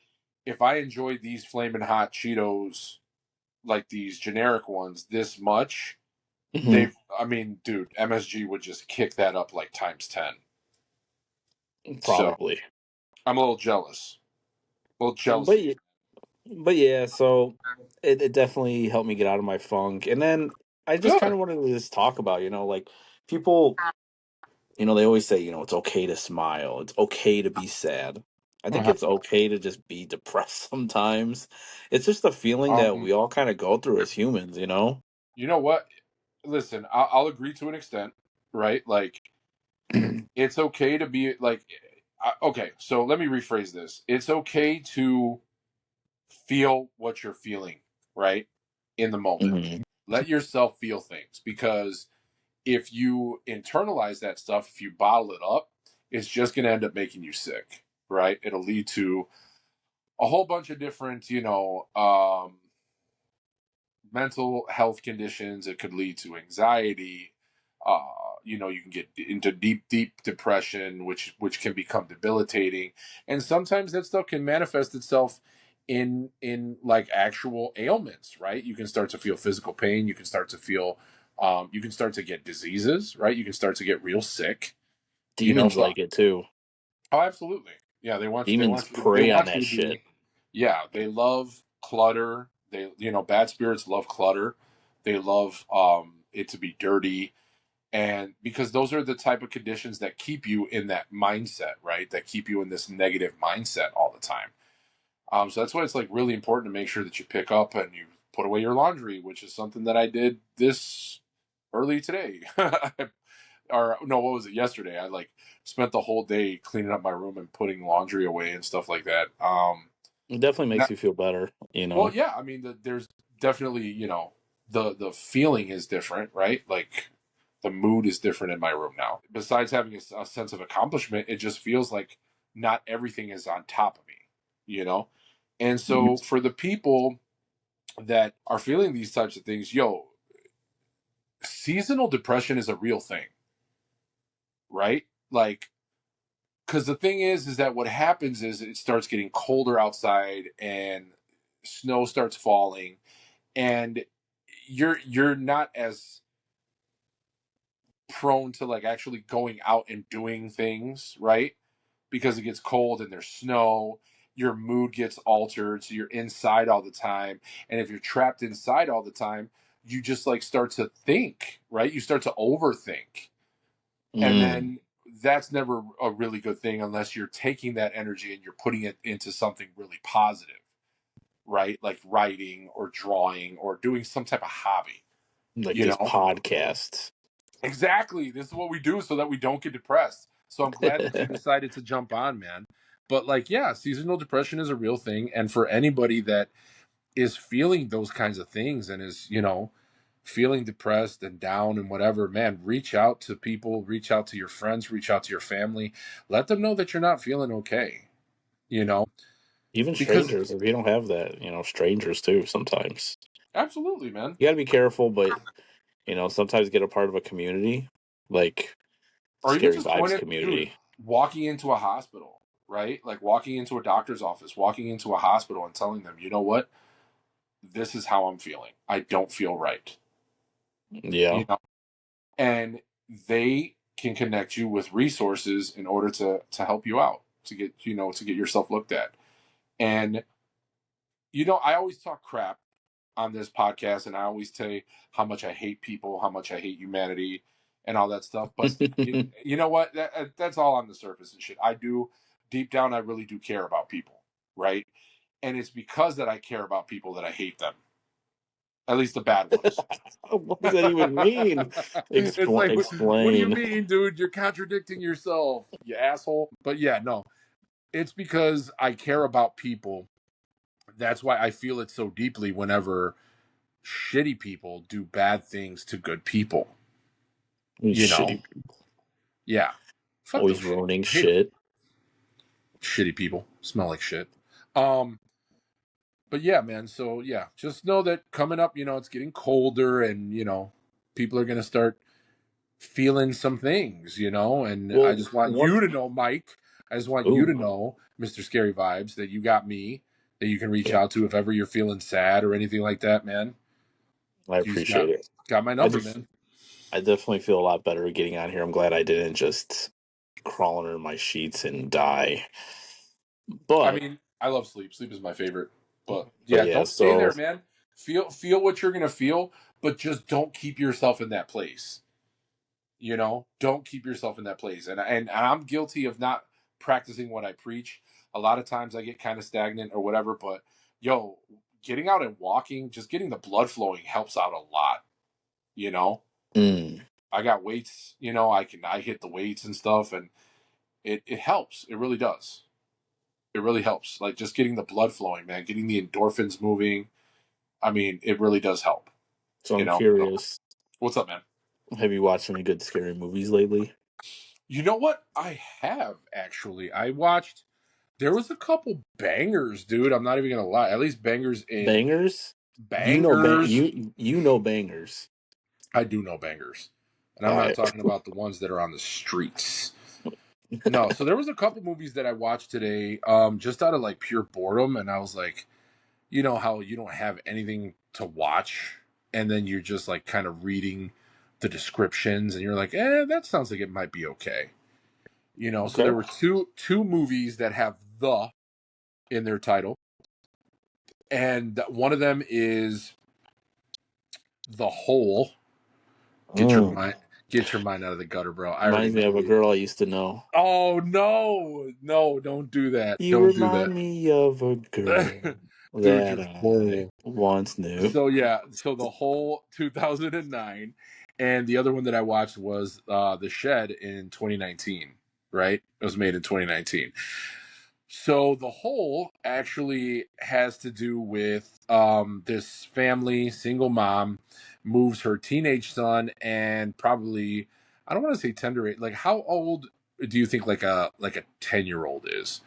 S2: if I enjoy these flaming hot Cheetos like these generic ones this much,
S1: Hmm.
S2: they've I mean, dude, MSG would just kick that up like times 10. So
S1: Probably.
S2: I'm a little jealous. A little jealous
S1: But
S2: of you.
S1: but yeah, so it definitely helped me get out of my funk. And then I just kind
S2: Good.
S1: of wanted to just talk about, like people, they always say, it's okay to smile. It's okay to be sad. I think
S2: Uh-huh.
S1: it's okay to just be depressed sometimes. It's just a feeling that
S2: Um,
S1: we all kind of go through as humans.
S2: you know what? Listen, I'll agree to an extent, right? Like it's okay to be like okay, so let me rephrase this. It's okay to feel what you're feeling, right? In the moment.
S1: Hmm.
S2: Let yourself feel things because if you internalize that stuff, if you bottle it up, it's just going to end up making you sick, right? It'll lead to a whole bunch of different, mental health conditions. It could lead to anxiety. You can get into deep, deep depression, which can become debilitating, and sometimes that stuff can manifest itself in like actual ailments. Right? You can start to feel physical pain. You can start to feel, you can start to get diseases. Right? You can start to get real sick.
S1: Demons
S2: So
S1: like it too.
S2: oh, absolutely, yeah. They want you. They
S1: Demons
S2: want you. They
S1: prey on
S2: want you
S1: that
S2: to be.
S1: shit.
S2: Yeah, they love clutter. Bad spirits love clutter. They love it to be dirty, and because those are the type of conditions that keep you in that mindset, right? That keep you in this negative mindset all the time. So that's why it's like really important to make sure that you pick up and you put away your laundry, which is something that I did this early today. Or no, what was it? Yesterday, I like spent the whole day cleaning up my room and putting laundry away and stuff like that.
S1: It definitely makes
S2: Not,
S1: you feel better,
S2: well, yeah, I mean, there's definitely the feeling is different, right? Like the mood is different in my room now. Besides having a sense of accomplishment, it just feels like not everything is on top of me, you know. And so for the people that are feeling these types of things, seasonal depression is a real thing. right? Like, because the thing is that what happens is it starts getting colder outside and snow starts falling, and you're not as prone to like actually going out and doing things, right? Because it gets cold and there's snow, your mood gets altered, so you're inside all the time. And if you're trapped inside all the time, you just like start to think, right? You start to overthink. And
S1: Mm,
S2: then that's never a really good thing unless you're taking that energy and you're putting it into something really positive, right? Like writing or drawing or doing some type of hobby,
S1: like
S2: you
S1: this
S2: know?
S1: podcast.
S2: Exactly. This is what we do so that we don't get depressed. So I'm glad that you decided to jump on, man. But like, yeah, seasonal depression is a real thing. And for anybody that is feeling those kinds of things and is, feeling depressed and down and whatever, man, reach out to people, reach out to your friends, reach out to your family. Let them know that you're not feeling okay, you know,
S1: Even
S2: because
S1: strangers, if you don't have that, strangers too, sometimes.
S2: absolutely, man.
S1: You got to be careful, but, sometimes get a part of a community, like
S2: Or even
S1: Scary
S2: just point
S1: Vibes
S2: it, dude,
S1: community.
S2: walking into a hospital, right? Like walking into a doctor's office, walking into a hospital and telling them, you know what? This is how I'm feeling. I don't feel right.
S1: Yeah.
S2: You know, and they can connect you with resources in order to help you out, to get yourself looked at. And I always talk crap on this podcast, and I always say how much I hate people, how much I hate humanity, and all that stuff. But you know what? That's all on the surface and shit. I do deep down, I really do care about people, right? And it's because that I care about people that I hate them, at least the bad ones.
S1: What does that even mean?
S2: It's like, what do you
S1: Explain.
S2: mean, dude? You're contradicting yourself, you asshole. But yeah, no, it's because I care about people. That's why I feel it so deeply whenever shitty people do bad things to good people.
S1: You
S2: You know,
S1: shitty,
S2: yeah. Fuck those
S1: always
S2: shitty
S1: ruining
S2: people. I hate them.
S1: shit.
S2: Shitty people smell like shit. Um, but yeah, man. So yeah, just know that coming up, it's getting colder, and people are gonna start feeling some things, and I
S1: Well,
S2: just want
S1: one.
S2: you to know, Mike. I just want you to
S1: Ooh,
S2: know, Mr. Scary Vibes, that you got me, that you can reach
S1: yeah,
S2: out to if ever you're feeling sad or anything like that, man.
S1: I
S2: You just
S1: appreciate it.
S2: got my
S1: I
S2: number,
S1: def-
S2: man.
S1: I definitely feel a lot better getting on here. I'm glad I didn't just crawl under my sheets and die.
S2: I
S1: But,
S2: mean, I love sleep. Sleep is my favorite. But
S1: but
S2: yeah,
S1: yeah.
S2: don't stay
S1: So
S2: there, man. Feel what you're gonna feel, but just don't keep yourself in that place. Don't keep yourself in that place. And I'm guilty of not practicing what I preach. A lot of times I get kind of stagnant or whatever, but yo, getting out and walking, just getting the blood flowing helps out a lot, you know?
S1: mm,
S2: I got weights, I hit the weights and stuff, and it helps. It really does. It really helps. Like just getting the blood flowing, man, getting the endorphins moving. I mean, it really does help,
S1: so
S2: you
S1: I'm
S2: know? So,
S1: curious.
S2: what's up, man?
S1: Have you watched any good scary movies lately?
S2: You know what? I have actually. I watched. There was a couple bangers, dude. I'm not even gonna lie. At least bangers in
S1: Bangers?
S2: bangers.
S1: You know bangers.
S2: I do know bangers, and
S1: All
S2: I'm not
S1: right.
S2: talking about the ones that are on the streets. No. So there was a couple movies that I watched today, just out of like pure boredom, and I was like, how you don't have anything to watch, and then you're just like kind of reading the descriptions, and you're like, that sounds like it might be okay. So
S1: Okay.
S2: there were two movies that have the in their title, and one of them is The Hole. Get your
S1: Mm.
S2: mind get your mind out of the gutter, bro. I already
S1: Reminds me
S2: know
S1: of a
S2: where you.
S1: girl I used to know.
S2: Oh no, no, don't do that.
S1: You
S2: Don't do that.
S1: remind me of a girl
S2: Dude,
S1: that
S2: you're
S1: I
S2: horrible.
S1: once knew.
S2: So yeah, so The Hole 2009, and the other one that I watched was The Shed in 2019. Right? It was made in 2019. So the whole actually has to do with this family, single mom, moves her teenage son and probably, I don't want to say tender age. Like how old do you think like a 10-year-old is?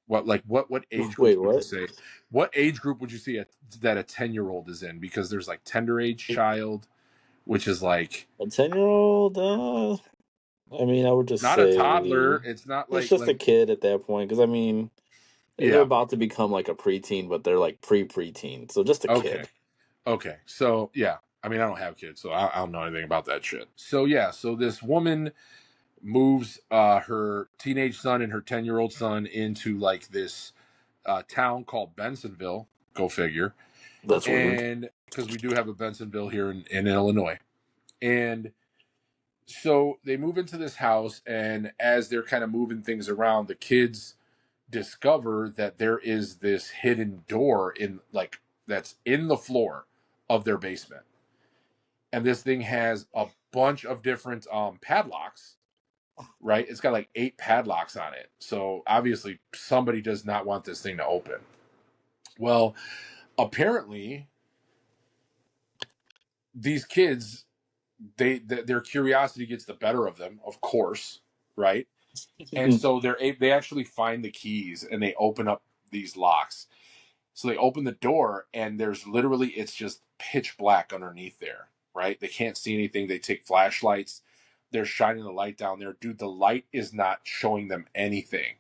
S2: What age group
S1: Wait,
S2: would you
S1: what?
S2: say? What age group would you see that a 10-year-old is in? Because there's like tender age child, which is like
S1: A 10-year-old? I mean, I would just
S2: Not a toddler.
S1: say
S2: It's not
S1: it's
S2: like
S1: just a kid at that point. Because I mean, they're
S2: yeah.
S1: about to become like a preteen, but they're like pre-preteen, so just a
S2: Okay.
S1: kid.
S2: Okay. So yeah. I mean, I don't have kids, so I don't know anything about that shit. So yeah. So this woman moves her teenage son and her 10-year-old son into like this town called Bensonville. Go figure.
S1: That's weird.
S2: And because we do have a Bensonville here in Illinois. And so they move into this house, and as they're kind of moving things around, the kids discover that there is this hidden door in like that's in the floor of their basement. And this thing has a bunch of different padlocks, right? It's got like 8 padlocks on it. So obviously somebody does not want this thing to open. Well, apparently these kids their curiosity gets the better of them, of course, right? And so they actually find the keys and they open up these locks. So they open the door and there's literally it's just pitch black underneath there, right? They can't see anything. They take flashlights. They're shining the light down there. Dude, the light is not showing them anything.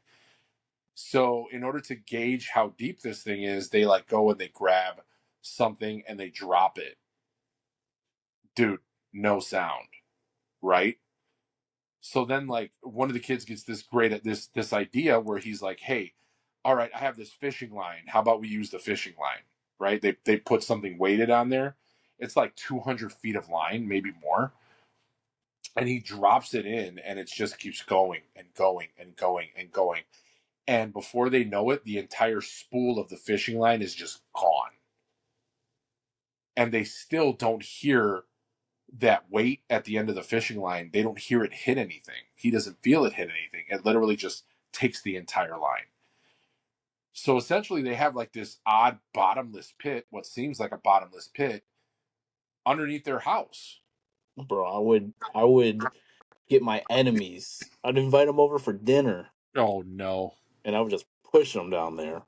S2: So in order to gauge how deep this thing is, they like go and they grab something and they drop it. Dude, no sound, right? So then like one of the kids gets this great at this idea where he's like, "Hey, all right, I have this fishing line. How about we use the fishing line?" Right? They put something weighted on there. It's like 200 feet of line, maybe more. And he drops it in and it just keeps going and going and going and going. And before they know it, the entire spool of the fishing line is just gone. And they still don't hear that weight at the end of the fishing line. They don't hear it hit anything. He doesn't feel it hit anything. It literally just takes the entire line. So essentially, they have like this odd bottomless pit, what seems like a bottomless pit, underneath their house.
S1: Bro, I would get my enemies. I'd invite them over for dinner,
S2: Oh no.
S1: and I would just push them down there.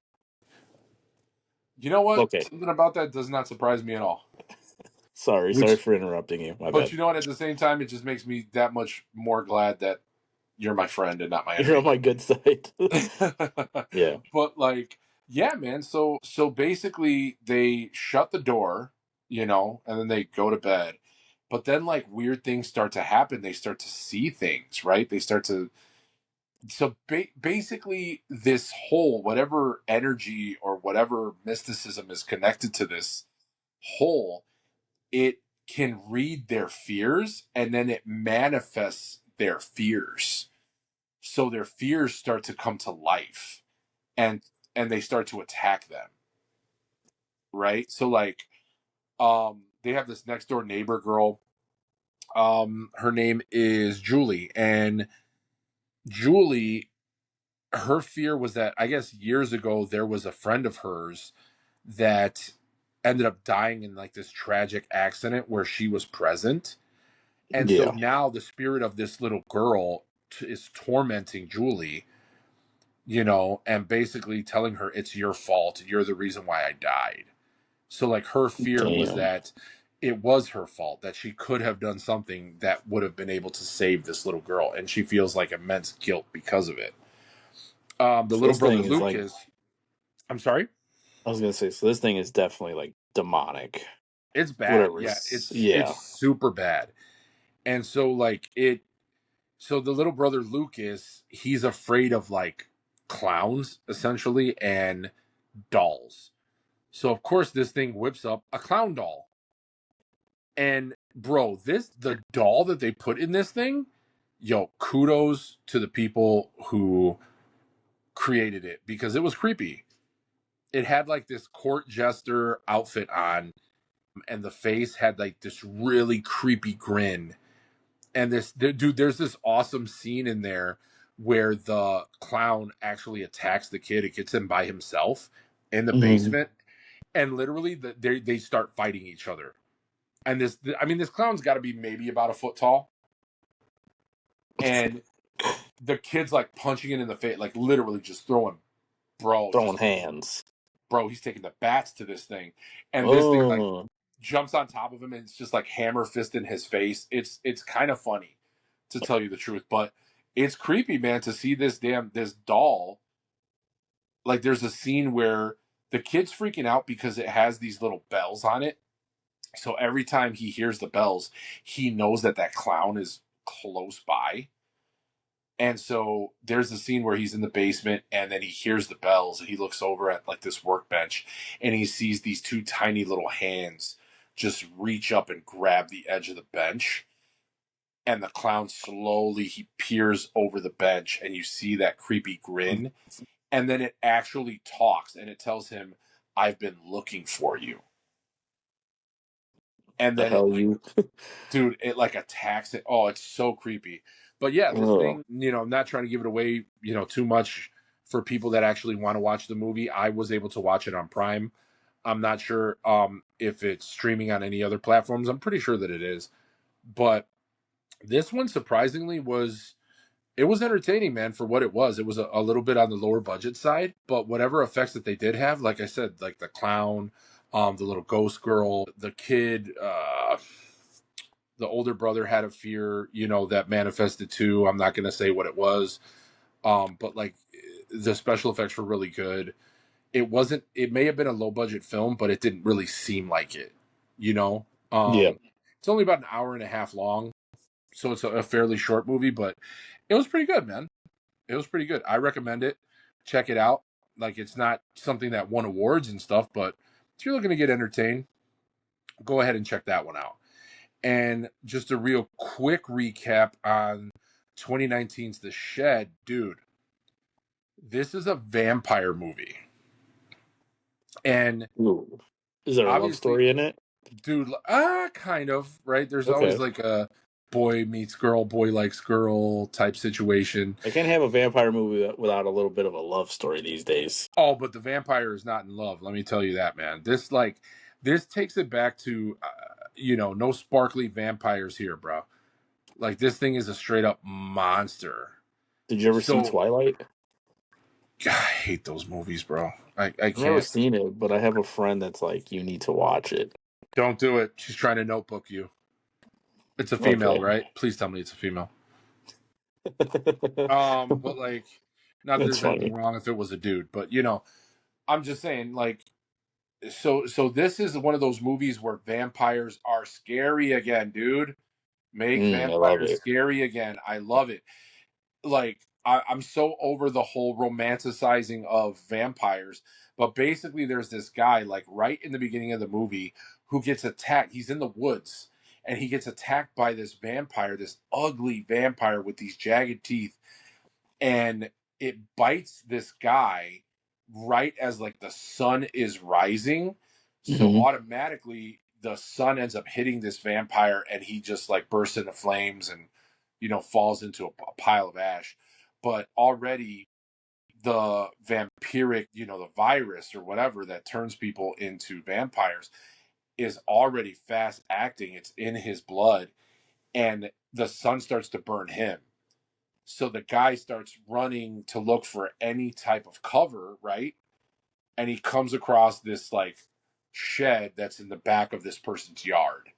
S2: You know what?
S1: Okay,
S2: Something about that does not surprise me at all.
S1: sorry
S2: Which,
S1: for interrupting you. My
S2: but
S1: bad.
S2: you know what? At the same time, it just makes me that much more glad that you're my friend and not my
S1: You're on
S2: enemy.
S1: my good side. Yeah,
S2: But like, yeah, man. So basically, they shut the door, and then they go to bed. But then like weird things start to happen. They start to see things, right? They start to basically this whole whatever energy or whatever mysticism is connected to this whole, it can read their fears and then it manifests their fears. So their fears start to come to life and they start to attack them, right? So like they have this next door neighbor girl. Her name is Julie, and Julie, her fear was that I guess years ago there was a friend of hers that ended up dying in like this tragic accident where she was present. And so
S1: yeah,
S2: now the spirit of this little girl is tormenting Julie, and basically telling her it's your fault. You're the reason why I died. So, like, her fear was
S1: damn.
S2: that it was her fault, that she could have done something that would have been able to save this little girl. And she feels like immense guilt because of it. The
S1: So
S2: little
S1: this
S2: brother
S1: thing is like,
S2: Lucas, I'm sorry,
S1: I was gonna say, so this thing is definitely like demonic.
S2: it's bad.
S1: Whatever.
S2: Yeah, it's
S1: Yeah.
S2: super bad. And so, like, so the little brother Lucas, he's afraid of like clowns essentially and dolls. So of course this thing whips up a clown doll. And bro, the doll that they put in this thing, yo, kudos to the people who created it because it was creepy. It had like this court jester outfit on, and the face had like this really creepy grin. And dude, there's this awesome scene in there where the clown actually attacks the kid. It gets him by himself in the
S1: Hmm.
S2: basement, and literally they start fighting each other. And I mean, this clown's got to be maybe about a foot tall, and the kid's like punching it in the face, like literally just throwing, bro,
S1: Throwing
S2: just
S1: hands.
S2: bro, he's taking the bats to this thing, and this thing like
S1: Oh,
S2: jumps on top of him, and it's just like hammer fist in his face. It's kind of funny to tell you the truth. But it's creepy, man, to see this doll. Like, there's a scene where the kid's freaking out because it has these little bells on it. So every time he hears the bells, he knows that clown is close by. And so there's a scene where he's in the basement and then he hears the bells and he looks over at like this workbench and he sees these two tiny little hands just reach up and grab the edge of the bench. And the clown slowly he peers over the bench and you see that creepy grin. And then it actually talks and it tells him, "I've been looking for you." And
S1: The
S2: then it
S1: hell
S2: like,
S1: you?
S2: dude, it like attacks it. Oh, it's so creepy. But yeah, this
S1: Oh,
S2: thing, I'm not trying to give it away, too much for people that actually want to watch the movie. I was able to watch it on Prime. I'm not sure if it's streaming on any other platforms. I'm pretty sure that it is. But this one surprisingly was entertaining, man, for what it was. It was a little bit on the lower budget side, but whatever effects that they did have, like I said, like the clown, the little ghost girl, the kid, the older brother had a fear, that manifested too. I'm not going to say what it was, but like the special effects were really good. It may have been a low budget film, but it didn't really seem like it, you know?
S1: yeah.
S2: It's only about an hour and a half long, so it's a fairly short movie, but it was pretty good, man. It was pretty good. I recommend it. Check it out. Like, it's not something that won awards and stuff, but if you're looking to get entertained, go ahead and check that one out. And just a real quick recap on 2019's The Shed, dude. This is a vampire movie. And
S1: Ooh. Is there a love
S2: obviously,
S1: story in it?
S2: dude, kind of, right? There's always
S1: Okay.
S2: like a boy meets girl, boy likes girl type situation.
S1: I can't have a vampire movie without a little bit of a love story these days.
S2: Oh, but the vampire is not in love. Let me tell you that, man. This takes it back to, no sparkly vampires here, bro. Like, this thing is a straight up monster.
S1: Did you ever see
S2: So,
S1: Twilight?
S2: God, I hate those movies, bro. I
S1: I've never
S2: can't.
S1: seen it, but I have a friend that's like, you need to watch it.
S2: Don't do it. She's trying to notebook you. It's a female,
S1: Okay.
S2: right? Please tell me it's a female. But like, not that
S1: That's
S2: there's anything
S1: funny.
S2: wrong if it was a dude, but I'm just saying, like, so this is one of those movies where vampires are scary again, dude. Make
S1: I love
S2: vampires
S1: it.
S2: scary again. I love it. Like, I'm so over the whole romanticizing of vampires, but basically there's this guy like right in the beginning of the movie who gets attacked. He's in the woods and he gets attacked by this vampire, this ugly vampire with these jagged teeth, and it bites this guy right as like the sun is rising. So
S1: Hmm.
S2: automatically the sun ends up hitting this vampire and he just like bursts into flames and falls into a pile of ash. But already the vampiric, the virus or whatever that turns people into vampires is already fast acting. It's in his blood and the sun starts to burn him. So the guy starts running to look for any type of cover, right? And he comes across this like shed that's in the back of this person's yard.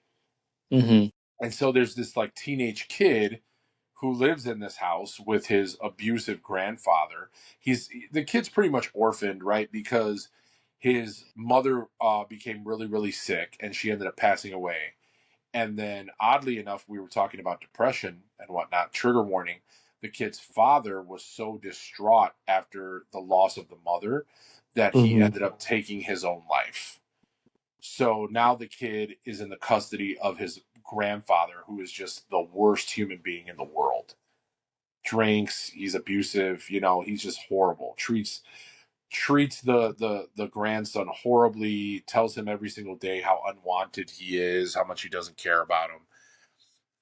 S1: Hmm.
S2: And so there's this like teenage kid who lives in this house with his abusive grandfather. The kid's pretty much orphaned, right? Because his mother became really, really sick and she ended up passing away. And then, oddly enough, we were talking about depression and whatnot. Trigger warning. The kid's father was so distraught after the loss of the mother that he
S1: Hmm.
S2: ended up taking his own life. So now the kid is in the custody of his grandfather, who is just the worst human being in the world. Drinks, he's abusive, he's just horrible. Treats the grandson horribly, tells him every single day how unwanted he is, how much he doesn't care about him.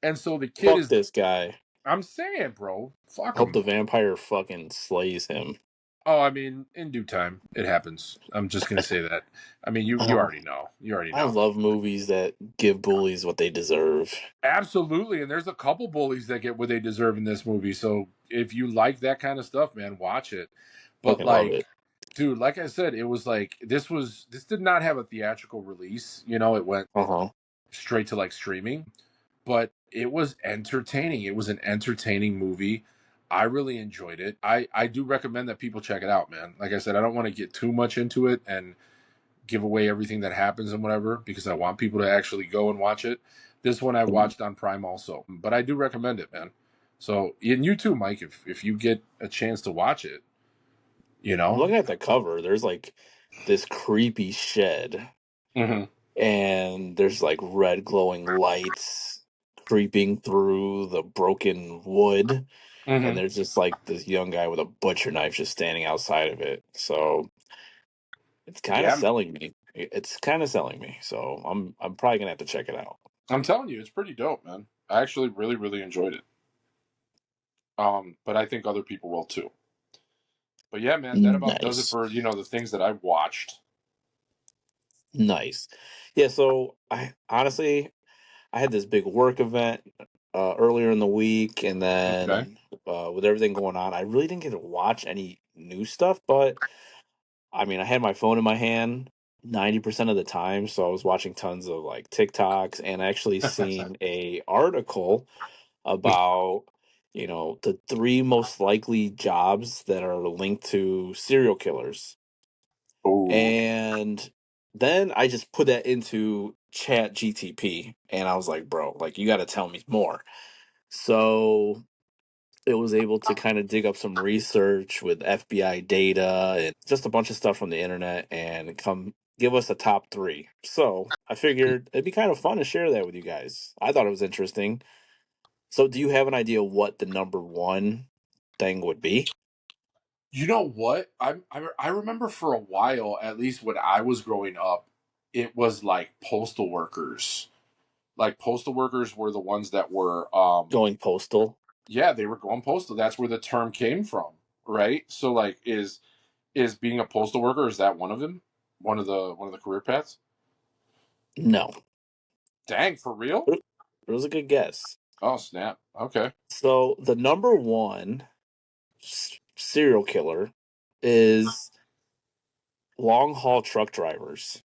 S2: And so the kid
S1: Fuck
S2: is,
S1: this guy.
S2: I'm saying, bro, fuck
S1: Hope
S2: him.
S1: the vampire fucking slays him.
S2: Oh, I mean, in due time, it happens. I'm just gonna say that. I mean, you
S1: Oh,
S2: already know. You already
S1: I
S2: know.
S1: love movies that give bullies what they deserve.
S2: Absolutely, and there's a couple bullies that get what they deserve in this movie. So if you like that kind of stuff, man, watch it. But
S1: Fucking love
S2: like,
S1: it.
S2: dude, like I said, it was like this did not have a theatrical release. It went
S1: Uh huh.
S2: straight to like streaming. but it was entertaining. It was an entertaining movie. I really enjoyed it. I do recommend that people check it out, man. Like I said, I don't want to get too much into it and give away everything that happens and whatever because I want people to actually go and watch it. This one I watched on Prime also, but I do recommend it, man. So, and you too, Mike, if you get a chance to watch it, you
S1: I'm
S2: know.
S1: looking at the cover. There's like this creepy shed,
S2: Mm-hmm.
S1: and there's like red glowing lights creeping through the broken wood, and
S2: Mm-hmm.
S1: there's just like this young guy with a butcher knife just standing outside of it. So it's kind of
S2: Yeah,
S1: selling me. It's kind of selling me. So I'm probably gonna have to check it out.
S2: I'm telling you, it's pretty dope, man. I actually really, really enjoyed it. But I think other people will too. But yeah, man, that about does it
S1: Nice.
S2: for the things that I've watched.
S1: Nice. Yeah, so I honestly I had this big work event earlier in the week, and
S2: Okay.
S1: then with everything going on, I really didn't get to watch any new stuff. But I mean, I had my phone in my hand 90% of the time, so I was watching tons of like TikToks, and actually seen a article about the three most likely jobs that are linked to serial killers.
S2: Oh,
S1: And then I just put that into Chat GTP, and I was like, bro, like you got to tell me more. So it was able to kind of dig up some research with FBI data and just a bunch of stuff from the internet and come give us a top three. So I figured it'd be kind of fun to share that with you guys. I thought it was interesting. So do you have an idea what the number one thing would be?
S2: you know what? I remember for a while, at least when I was growing up, it was like postal workers. Like postal workers were the ones that were
S1: Going postal?
S2: yeah, they were going postal. That's where the term came from, right? So like is being a postal worker, is that one of them? One of the career paths?
S1: No.
S2: Dang, for real?
S1: It was a good guess.
S2: Oh, snap. Okay.
S1: So the number one serial killer is long haul truck drivers.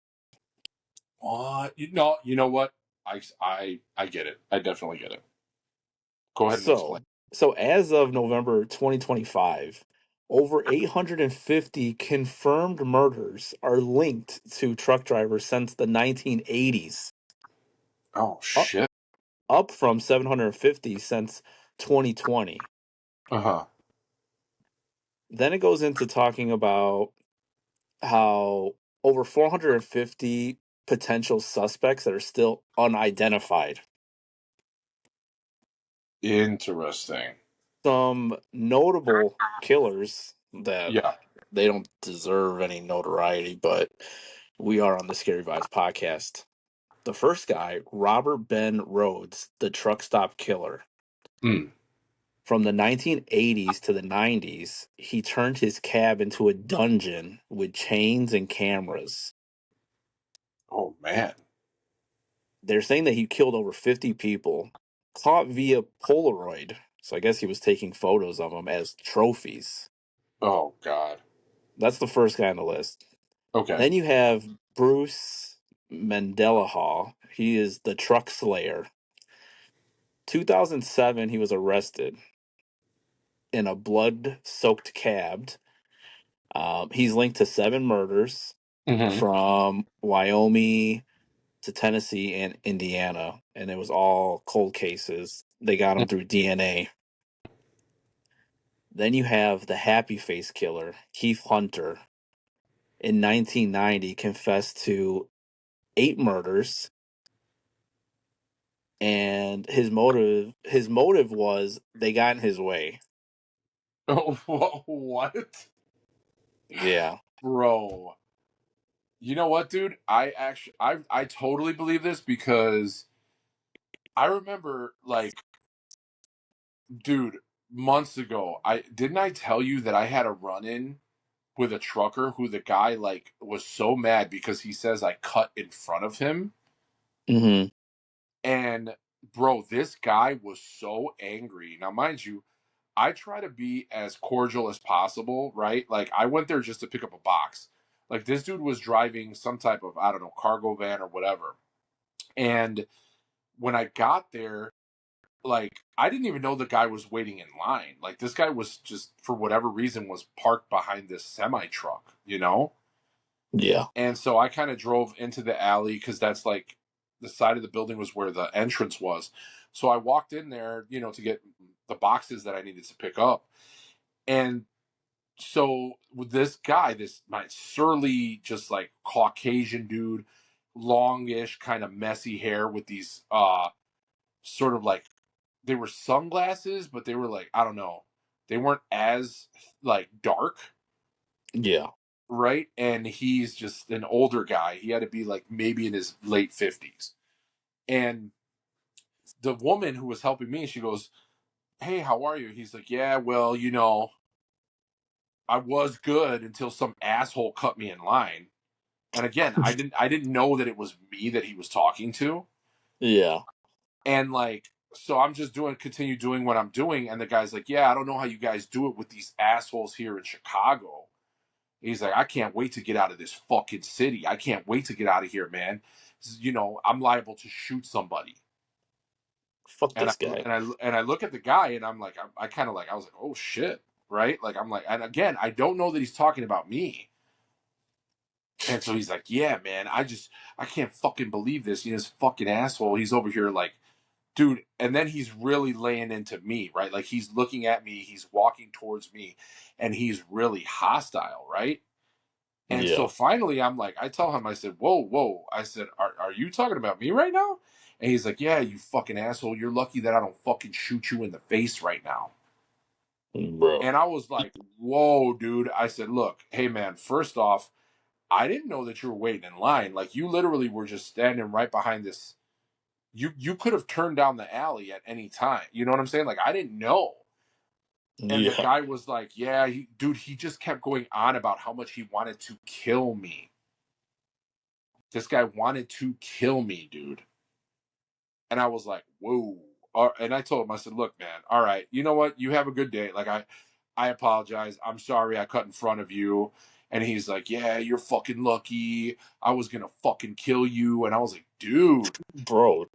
S2: What? You know what? I get it. I definitely get it. Go ahead and explain.
S1: So as of November 2025, over 850 confirmed murders are linked to truck drivers since the 1980s,
S2: Oh
S1: up,
S2: shit.
S1: up from 750 since 2020.
S2: Uh-huh.
S1: Then it goes into talking about how over 450 potential suspects that are still unidentified.
S2: Interesting.
S1: Some notable killers that
S2: Yeah.
S1: they don't deserve any notoriety, but we are on the Scary Vibes podcast. The first guy, Robert Ben Rhodes, the truck stop killer.
S2: Mm.
S1: From the 1980s to the 90s, he turned his cab into a dungeon with chains and cameras.
S2: Oh man.
S1: They're saying that he killed over 50 people, caught via Polaroid. So I guess he was taking photos of them as trophies.
S2: Oh god.
S1: That's the first guy on the list.
S2: Okay.
S1: Then you have Bruce Mandela Hall. He is the truck slayer. 2007, he was arrested in a blood soaked cab. He's linked to seven murders
S2: Mm-hmm.
S1: from Wyoming to Tennessee and Indiana, and it was all cold cases. They got him through DNA. Then you have the happy face killer, Keith Hunter. In 1990, confessed to eight murders, and his motive was they got in his way.
S2: Oh, what?
S1: Yeah.
S2: Bro. You know what, dude? I totally believe this because I remember like dude, months ago, I tell you that I had a run in with a trucker who the guy like was so mad because he says I cut in front of him.
S1: Hmm.
S2: And bro, this guy was so angry. Now, mind you, I try to be as cordial as possible, right? Like I went there just to pick up a box. Like this dude was driving some type of, I don't know, cargo van or whatever. And when I got there, like I didn't even know the guy was waiting in line. Like this guy was just for whatever reason was parked behind this semi truck, you know?
S1: Yeah.
S2: And so I kind of drove into the alley because that's like the side of the building was where the entrance was. So I walked in there, you know, to get the boxes that I needed to pick up. And so with this guy, this my surly, just like Caucasian dude, longish, kind of messy hair with these sort of like they were sunglasses, but they were like, I don't know, they weren't as like dark,
S1: Yeah.
S2: right? And he's just an older guy. He had to be like maybe in his late 50s. And the woman who was helping me, she goes, "Hey, how are you?" He's like, "Yeah, well, you know, I was good until some asshole cut me in line." And again, I didn't know that it was me that he was talking to.
S1: Yeah.
S2: And like so I'm just continue doing what I'm doing, and the guy's like, "Yeah, I don't know how you guys do it with these assholes here in Chicago." He's like, "I can't wait to get out of this fucking city. I can't wait to get out of here, man. You know, I'm liable to shoot somebody."
S1: Fuck
S2: And
S1: this guy.
S2: I look at the guy, and I'm like, I kind of like, I was like, "Oh shit," right? Like I'm like, and again, I don't know that he's talking about me. And so he's like, "Yeah, man, I can't fucking believe this. You know, this fucking asshole. He's over here like, dude." And then he's really laying into me, right? Like he's looking at me, he's walking towards me, and he's really hostile, right? And so
S1: Yeah.
S2: finally, I'm like, I tell him, I said, "Whoa, whoa." I said, are you talking about me right now?" And he's like, "Yeah, you fucking asshole. You're lucky that I don't fucking shoot you in the face right now."
S1: Bro.
S2: And I was like, "Whoa, dude." I said, "Look, hey, man, first off, I didn't know that you were waiting in line. Like, you literally were just standing right behind this. You could have turned down the alley at any time. You know what I'm saying? Like, I didn't know." And the
S1: Yeah.
S2: guy was like, "Yeah, dude, he just kept going on about how much he wanted to kill me. This guy wanted to kill me, dude." And I was like, "Whoa." And I told him, I said, "Look, man, all right, you know what? You have a good day. Like, I apologize. I'm sorry I cut in front of you." And he's like, "Yeah, you're fucking lucky. I was gonna fucking kill you." And I was like, "Dude."
S1: Bro.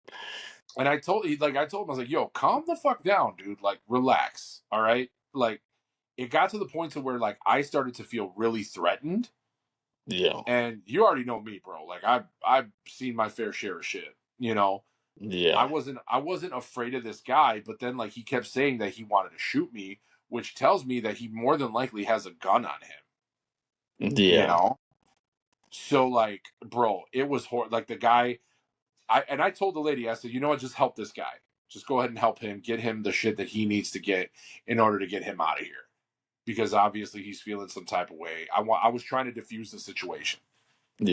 S2: And I told him, I was like, "Yo, calm the fuck down, dude. Like, relax. All right." Like, it got to the point to where like I started to feel really threatened.
S1: Yeah.
S2: And you already know me, bro. Like I've seen my fair share of shit, you know. I
S1: Yeah.
S2: wasn't afraid of this guy, but then like he kept saying that he wanted to shoot me, which tells me that he more than likely has a gun on him, you
S1: Yeah.
S2: know? So like, bro, it was like the guy I told the lady, I said, "You know what, just help this guy. Just go ahead and help him, get him the shit that he needs to get in order to get him out of here." Because obviously he's feeling some type of way. I was trying to diffuse the situation,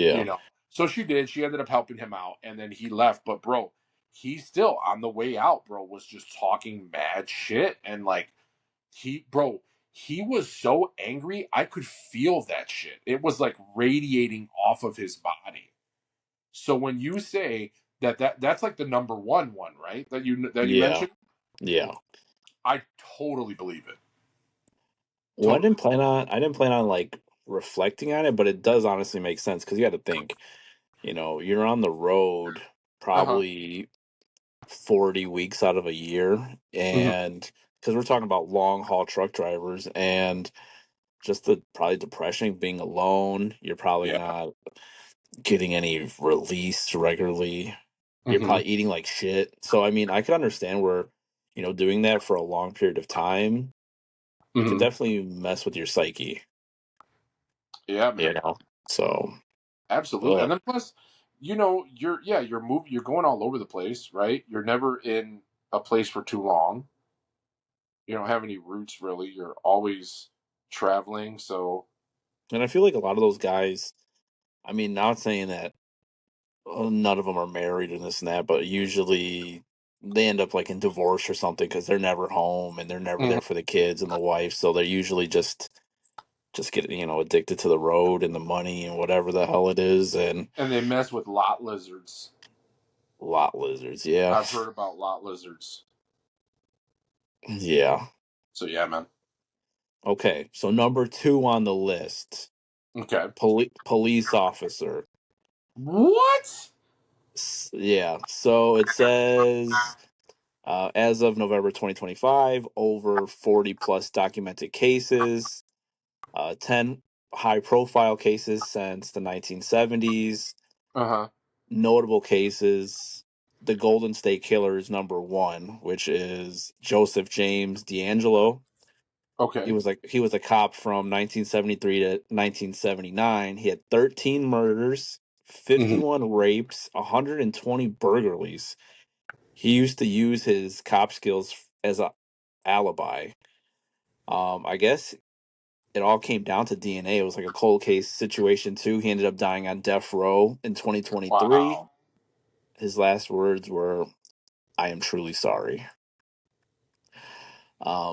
S2: you
S1: Yeah.
S2: know. So she did. She ended up helping him out, and then he left. But bro, he still on the way out, bro, was just talking mad shit, and like bro, he was so angry. I could feel that shit. It was like radiating off of his body. So when you say that's like the number one, right? That you
S1: Yeah.
S2: mentioned,
S1: Yeah.
S2: I totally believe it.
S1: Well,
S2: Totally.
S1: I didn't plan on like reflecting on it, but it does honestly make sense because you got to think, you're on the road
S2: Uh huh.
S1: probably 40 weeks out of a year,
S2: Hmm.
S1: and because we're talking about long haul truck drivers and just the probably depression, being alone, you're probably
S2: Yeah.
S1: not getting any release regularly. You're
S2: Hmm.
S1: probably eating like shit. So I mean, I could understand where, doing that for a long period of time, it can
S2: Hmm.
S1: definitely mess with your psyche,
S2: Yeah,
S1: you
S2: man.
S1: know. So,
S2: Absolutely.
S1: uh,
S2: And then plus, you're going all over the place, right? You're never in a place for too long. You don't have any roots really. You're always traveling. So,
S1: and I feel like a lot of those guys, I mean, not saying that none of them are married and this and that, but usually they end up like in divorce or something because they're never home and they're never
S2: mhm,
S1: there for the kids and the wife. So they're usually just getting, addicted to the road and the money and whatever the hell it is, and
S2: and they mess with lot lizards.
S1: lot lizards. Yeah.
S2: I've heard about lot lizards.
S1: Yeah.
S2: So yeah, man.
S1: Okay. So number two on the list,
S2: Okay.
S1: police officer.
S2: What?
S1: Yeah. So it says, as of November 2025, over 40 plus documented cases, 10 high profile cases since the 1970s,
S2: Uh huh.
S1: notable cases. The Golden State Killer is number one, which is Joseph James D'Angelo.
S2: Okay.
S1: He was a cop from 1973 to 1979. He had 13 murders,
S2: Hmm.
S1: 51 rapes, 120 burglaries. He used to use his cop skills as a alibi. I guess it all came down to DNA. It was like a cold case situation too. He ended up dying on death row in 2023.
S2: Wow.
S1: His last words were, "I am truly sorry."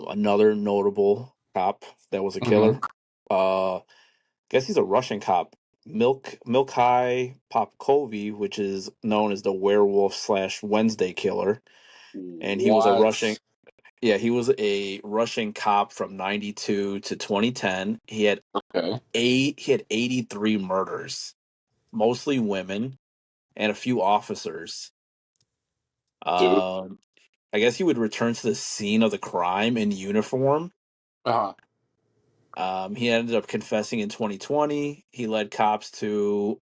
S1: Another notable cop that was a
S2: Hmm.
S1: killer. Guess he's a Russian cop. Milkai Popkovi, which is known as the werewolf slash Wednesday killer, and he was a Russian.
S2: What?
S1: Yeah, he was a Russian cop from '92 to 2010.
S2: Okay,
S1: He had 83 murders, mostly women, and a few officers.
S2: dude.
S1: Um, I guess he would return to the scene of the crime in uniform.
S2: Uh huh.
S1: He ended up confessing in 2020. He led cops to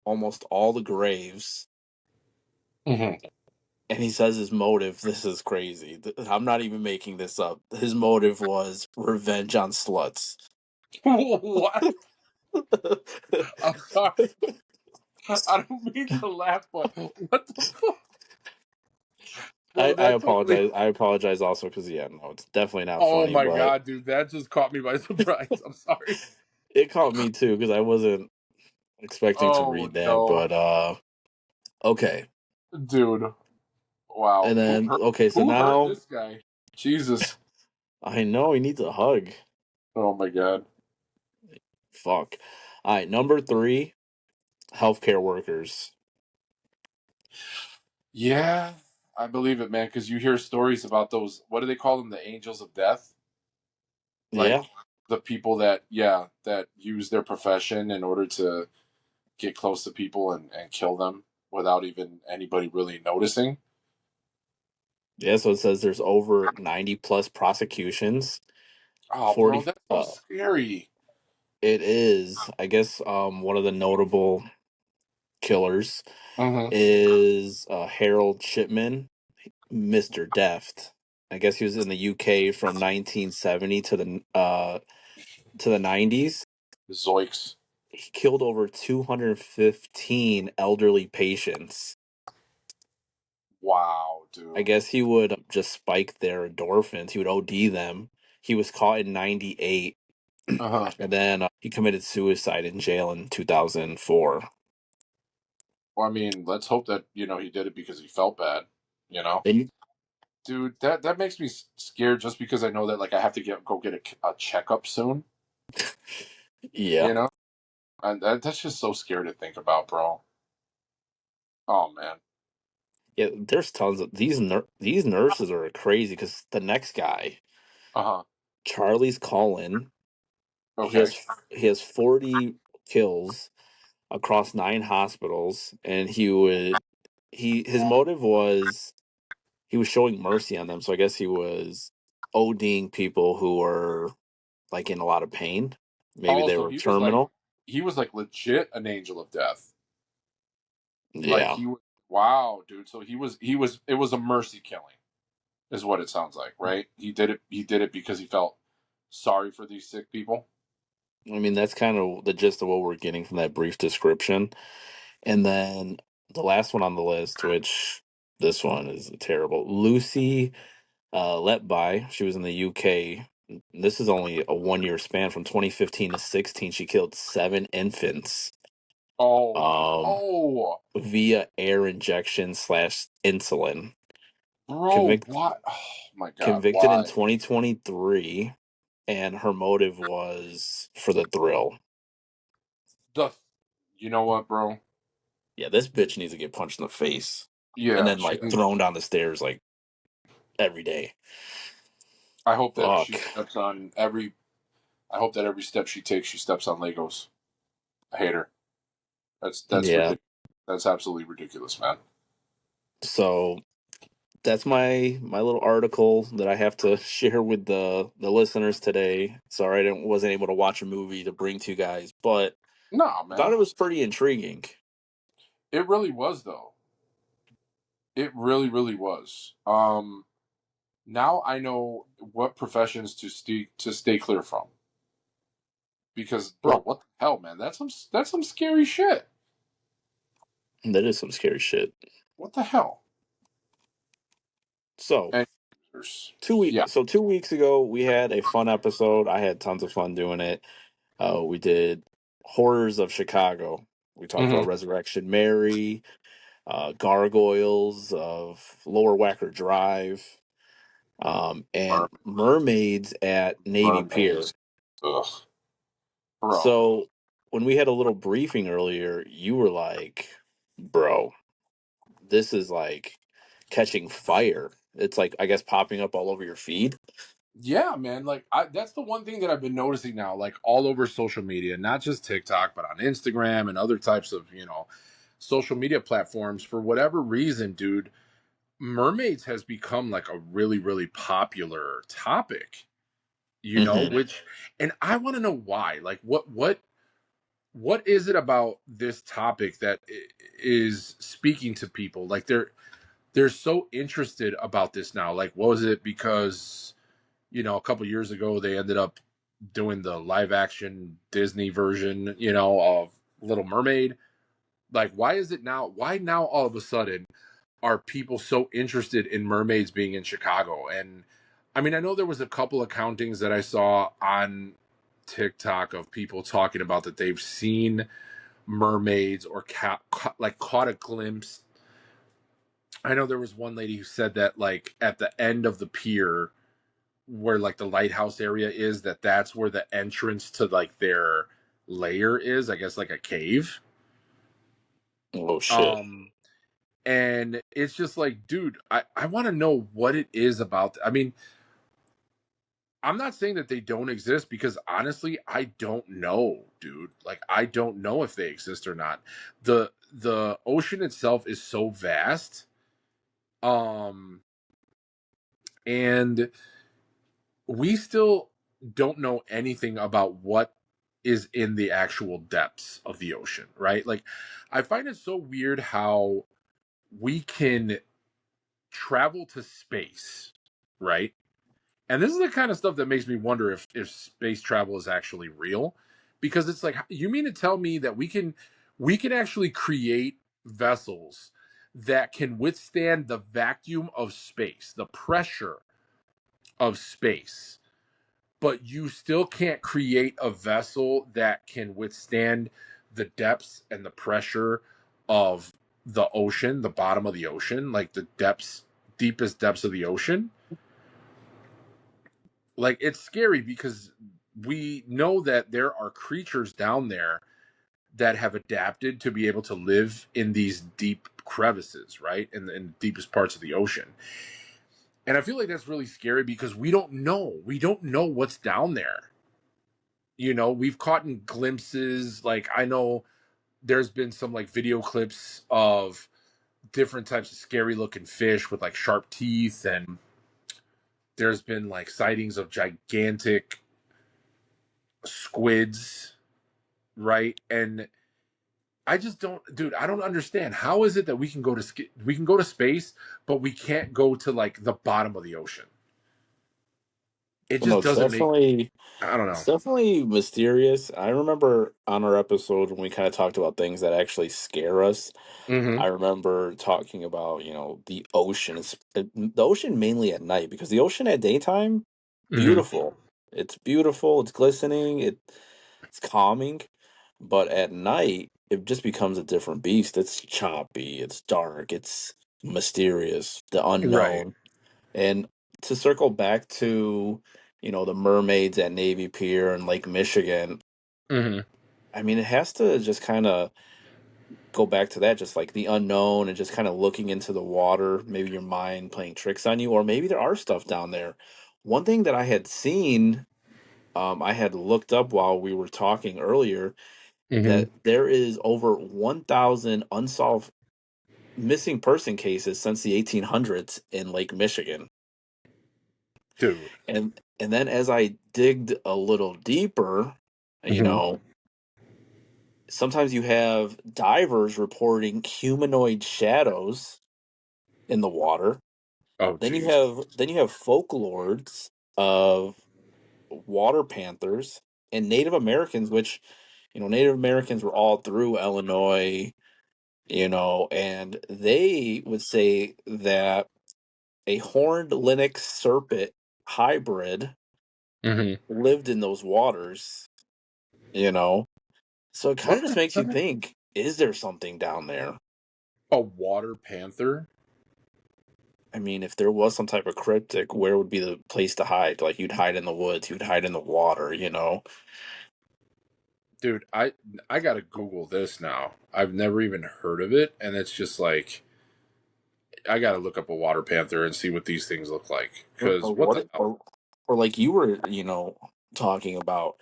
S1: almost all the graves,
S2: Hmm.
S1: and he says his motive. This is crazy. I'm not even making this up. His motive was revenge on sluts.
S2: What? I'm sorry. I don't mean to laugh, but what the fuck, bro?
S1: I
S2: That totally.
S1: apologize. I apologize also because yeah, no, it's definitely not
S2: Oh
S1: funny,
S2: my
S1: but
S2: god, dude, that just caught me by surprise. I'm sorry.
S1: it caught me too because I wasn't expecting to
S2: Oh
S1: read that.
S2: no,
S1: But okay,
S2: dude. Wow.
S1: and then okay, so
S2: Who hurt
S1: now
S2: this guy? Jesus.
S1: I know he needs a hug.
S2: Oh my god.
S1: Fuck. All right, number three, healthcare workers.
S2: Yeah, I believe it, man. Because you hear stories about those. What do they call them? The angels of death.
S1: Yeah,
S2: Like the people that, yeah, that use their profession in order to get close to people and kill them without even anybody really noticing.
S1: yeah. So it says there's over 90 plus prosecutions.
S2: Oh, bro,
S1: 40.
S2: that's so scary.
S1: It is. I guess one of the notable killers
S2: Hmm.
S1: is Harold Shipman, Mr. Deft. I guess he was in the UK from 1970 to the 90s.
S2: Zoinks.
S1: He killed over 215 elderly patients.
S2: Wow,
S1: I
S2: dude.
S1: guess he would just spike their endorphins. He would OD them. He was caught in '98,
S2: Uh-huh.
S1: and then he committed suicide in jail in 2004.
S2: Well, I mean, let's hope that, he did it because he felt bad, you know?
S1: And
S2: Dude, that makes me scared just because I know that, like, I have to go get a checkup soon,
S1: yeah,
S2: you know? And that's just so scary to think about, bro. Oh, man.
S1: yeah. There's tons of these nurses are crazy because the next guy,
S2: Uh-huh.
S1: Charlie's Colin,
S2: Okay.
S1: he has 40 kills across 9 hospitals, and his motive was he was showing mercy on them. So I guess he was ODing people who were like in a lot of pain. Maybe
S2: Oh,
S1: they
S2: so
S1: were terminal.
S2: he was like legit an angel of death. Like
S1: Yeah.
S2: he was, wow, dude. So it was a mercy killing, is what it sounds like, right? He did it because he felt sorry for these sick people.
S1: I mean, that's kind of the gist of what we're getting from that brief description. And then the last one on the list, which this one is terrible. Lucy Letby, she was in the UK. This is only a 1 year span from 2015 to 16. She killed 7 infants
S2: Oh
S1: um,
S2: no.
S1: via air injection slash insulin.
S2: Bro,
S1: Convict,
S2: what? Oh my god,
S1: Convicted in
S2: why?
S1: 2023, and her motive was for the thrill.
S2: The you know what, bro?
S1: Yeah, this bitch needs to get punched in the face and
S2: Yeah,
S1: then like thrown down the stairs like every day.
S2: I hope that
S1: Fuck.
S2: she steps on every I hope that every step she takes she steps on Legos. I hate her. That's
S1: Yeah.
S2: ridiculous. That's absolutely ridiculous, man.
S1: So that's my little article that I have to share with the listeners today. Sorry I wasn't able to watch a movie to bring to you guys, but
S2: Nah,
S1: I thought
S2: man.
S1: it was pretty intriguing.
S2: It really was though. It really, really was. Now I know what professions to stay clear from. Because, bro,
S1: Well,
S2: what the hell, man? That's some scary shit.
S1: that is some scary shit.
S2: What the hell?
S1: So
S2: And yeah.
S1: 2 weeks ago we had a fun episode. I had tons of fun doing it. We did horrors of Chicago. We talked
S2: Hmm.
S1: about Resurrection Mary, gargoyles of Lower Wacker Drive, and mermaids at Navy Pier.
S2: Mermaids. Ugh, bro.
S1: So when we had a little briefing earlier, you were like, "Bro, this is like catching fire." It's like I guess popping up all over your feed.
S2: Yeah, man. Like, that's the one thing that I've been noticing now, like all over social media, not just TikTok, but on Instagram and other types of, social media platforms. For whatever reason, dude, mermaids has become like a really, really popular topic.
S1: Hmm.
S2: Which, and I want to know why. Like, what is it about this topic that is speaking to people? Like, they're so interested about this now. Like, what was it? Because a couple years ago they ended up doing the live action Disney version, of Little Mermaid. Like, why is it now? Why now all of a sudden are people so interested in mermaids being in Chicago? And I mean, I know there was a couple of countings that I saw on TikTok of people talking about that they've seen mermaids or like caught a glimpse. I know there was one lady who said that like at the end of the pier where like the lighthouse area is, that's where the entrance to like their lair is, I guess like a cave.
S1: Oh shit!
S2: Um and it's just like, dude, I want to know what it is about. I mean, I'm not saying that they don't exist because honestly, I don't know, dude. Like, I don't know if they exist or not. The ocean itself is so vast. Um and we still don't know anything about what is in the actual depths of the ocean, right? Like, I find it so weird how we can travel to space, right? And this is the kind of stuff that makes me wonder if space travel is actually real, because it's like, you mean to tell me that we can actually create vessels that can withstand the vacuum of space, the pressure of space, but you still can't create a vessel that can withstand the depths and the pressure of the ocean, the bottom of the ocean, like the deepest depths of the ocean. Like, it's scary because we know that there are creatures down there that have adapted to be able to live in these deep crevices, right? In the deepest parts of the ocean. And I feel like that's really scary because we don't know. We don't know what's down there. We've caught in glimpses. Like, I know there's been some like video clips of different types of scary looking fish with like sharp teeth, and there's been like sightings of gigantic squids, right? And I just don't, dude, I don't understand. How is it that we can go to space, but we can't go to like the bottom of the ocean? It
S1: Well, no,
S2: just doesn't make, I don't
S1: it's
S2: know.
S1: definitely mysterious. I remember on our episode when we kind of talked about things that actually scare us.
S2: Mm-hmm.
S1: I remember talking about, the ocean. The ocean mainly at night because the ocean at daytime,
S2: Mm-hmm.
S1: beautiful. It's beautiful. It's glistening. It's calming. But at night, it just becomes a different beast. It's choppy. It's dark. It's mysterious. The
S2: Right.
S1: unknown. And to circle back to, the mermaids at Navy Pier and Lake Michigan,
S2: Mm-hmm.
S1: I mean, it has to just kind of go back to that, just like the unknown and just kind of looking into the water, maybe your mind playing tricks on you, or maybe there are stuff down there. One thing that I had seen, I had looked up while we were talking earlier,
S2: Mm-hmm.
S1: that there is over 1,000 unsolved missing person cases since the 1800s in Lake Michigan.
S2: Dude.
S1: And then as I digged a little deeper, you
S2: Mm-hmm.
S1: know, sometimes you have divers reporting humanoid shadows in the water.
S2: Oh,
S1: Then you
S2: geez.
S1: have folklores of water panthers and Native Americans, which Native Americans were all through Illinois, and they would say that a horned lynx serpent hybrid
S2: Mm-hmm.
S1: lived in those waters, you know. So it kind of
S2: What
S1: just
S2: the
S1: makes you
S2: heck?
S1: think, is there something down there?
S2: A water panther?
S1: I mean, if there was some type of cryptic, where would be the place to hide? Like you'd hide in the woods, you'd hide in the water.
S2: Dude, I gotta Google this now. I've never even heard of it, and it's just like I gotta look up a water panther and see what these things look like.
S1: Or
S2: Because what the
S1: what
S2: hell?
S1: or like you were, talking about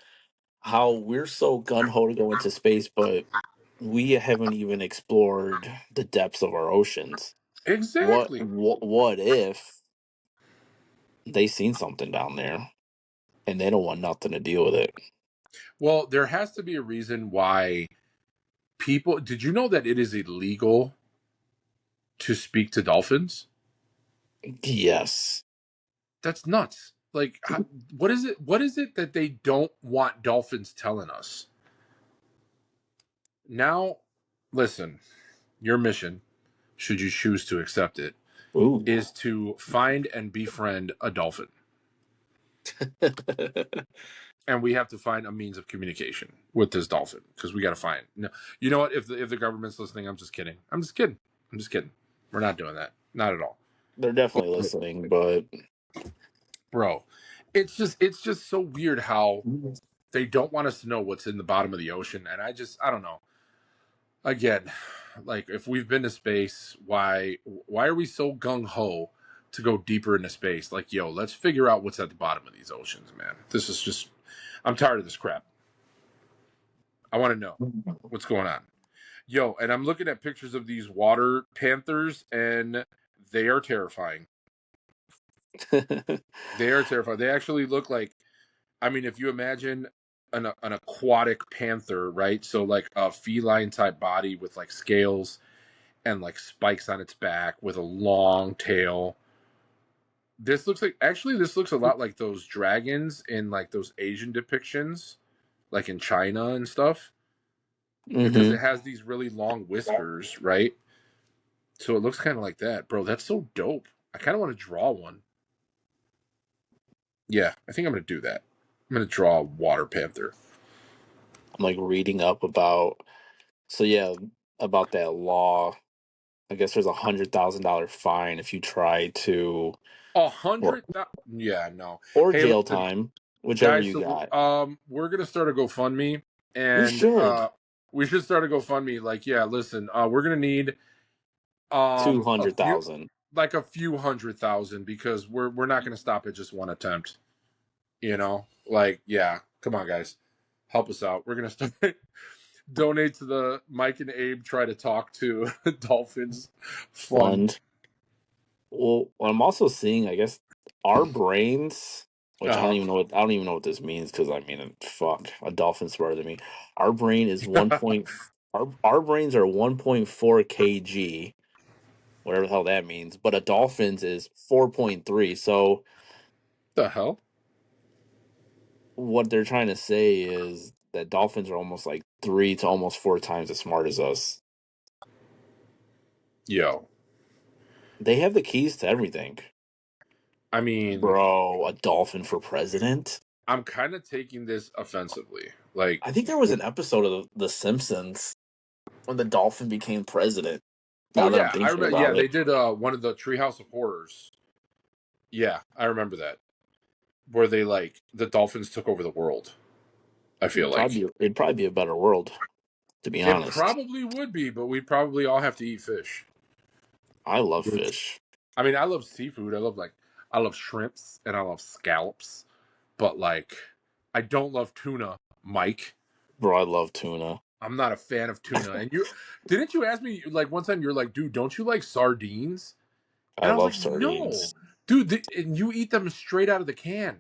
S1: how we're so gun ho to go into space, but we haven't even explored the depths of our oceans.
S2: Exactly.
S1: What if they seen something down there and they don't want nothing to deal with it?
S2: Well, there has to be a reason why people. Did you know that it is illegal to speak to dolphins?
S1: Yes.
S2: That's nuts. Like, what is it? What is it that they don't want dolphins telling us? Now, listen, your mission, should you choose to accept it,
S1: Ooh.
S2: is to find and befriend a dolphin. And we have to find a means of communication with this dolphin because we got to find. No, you know what? If the government's listening, I'm just kidding. I'm just kidding. I'm just kidding. We're not doing that. Not at all,
S1: They're definitely listening, but
S2: bro. It's just so weird how they don't want us to know what's in the bottom of the ocean, and I don't know. Again, like if we've been to space, why are we so gung ho to go deeper into space? Like, yo, let's figure out what's at the bottom of these oceans, man. This is just I'm tired of this crap. I want to know what's going on. Yo, and I'm looking at pictures of these water panthers, and they are terrifying. They are terrifying. They actually look like, I mean, if you imagine an aquatic panther, right? So like a feline type body with like scales and like spikes on its back with a long tail. This looks a lot like those dragons in like those Asian depictions, like in China and stuff, because
S1: hmm
S2: it has these really long whiskers, right? So it looks kind of like that, bro. That's so dope. I kind of want to draw one. Yeah, I think I'm gonna do that. I'm gonna draw a water panther.
S1: I'm like reading up about, so yeah, about that law. I guess there's $100,000 fine if you try to,
S2: A
S1: or
S2: hundred. Yeah, no.
S1: or
S2: Hey,
S1: jail
S2: listen,
S1: time, whichever
S2: guys.
S1: you
S2: So
S1: got.
S2: we're gonna start a GoFundMe,
S1: We
S2: and
S1: should
S2: we should start a GoFundMe. Like, yeah, listen, we're gonna need a few,
S1: 200,000.
S2: like a few 100,000, because we're not gonna stop at just one attempt. Like, yeah, come on, guys, help us out. We're gonna start. Donate to the Mike and Abe try to talk to dolphins fund.
S1: Fund. Well, what I'm also seeing, I guess, our brains, which
S2: Uh
S1: I don't even know what this means because I mean, fuck, a dolphin's smarter than me. Our brain is
S2: huh.
S1: our brains are 1.4 kg, whatever the hell that means, but a dolphin's is 4.3. So
S2: The hell,
S1: what they're trying to say is that dolphins are almost like 3 to almost 4 times as smart as us.
S2: yo.
S1: They have the keys to everything.
S2: I mean,
S1: Bro, a dolphin for president?
S2: I'm kind of taking this offensively. Like,
S1: I think there was an episode of The Simpsons when the dolphin became president.
S2: oh
S1: Now that I'm
S2: yeah, I
S1: thinking
S2: remember. Yeah,
S1: about
S2: they
S1: it.
S2: did one of the Treehouse of Horrors. Yeah, I remember that, where they like the dolphins took over the world. I feel like
S1: It'd probably be a better world, to be
S2: it
S1: honest.
S2: probably would be, but we probably all have to eat fish.
S1: I love
S2: Which,
S1: fish.
S2: I mean, I love seafood. I love shrimps and I love scallops, but like, I don't love tuna, Mike.
S1: Bro, I love tuna.
S2: I'm not a fan of tuna. And you didn't you ask me like one time? You're like, dude, don't you like sardines?
S1: I
S2: And I was
S1: love
S2: like, no,
S1: sardines.
S2: dude. And you eat them straight out of the can.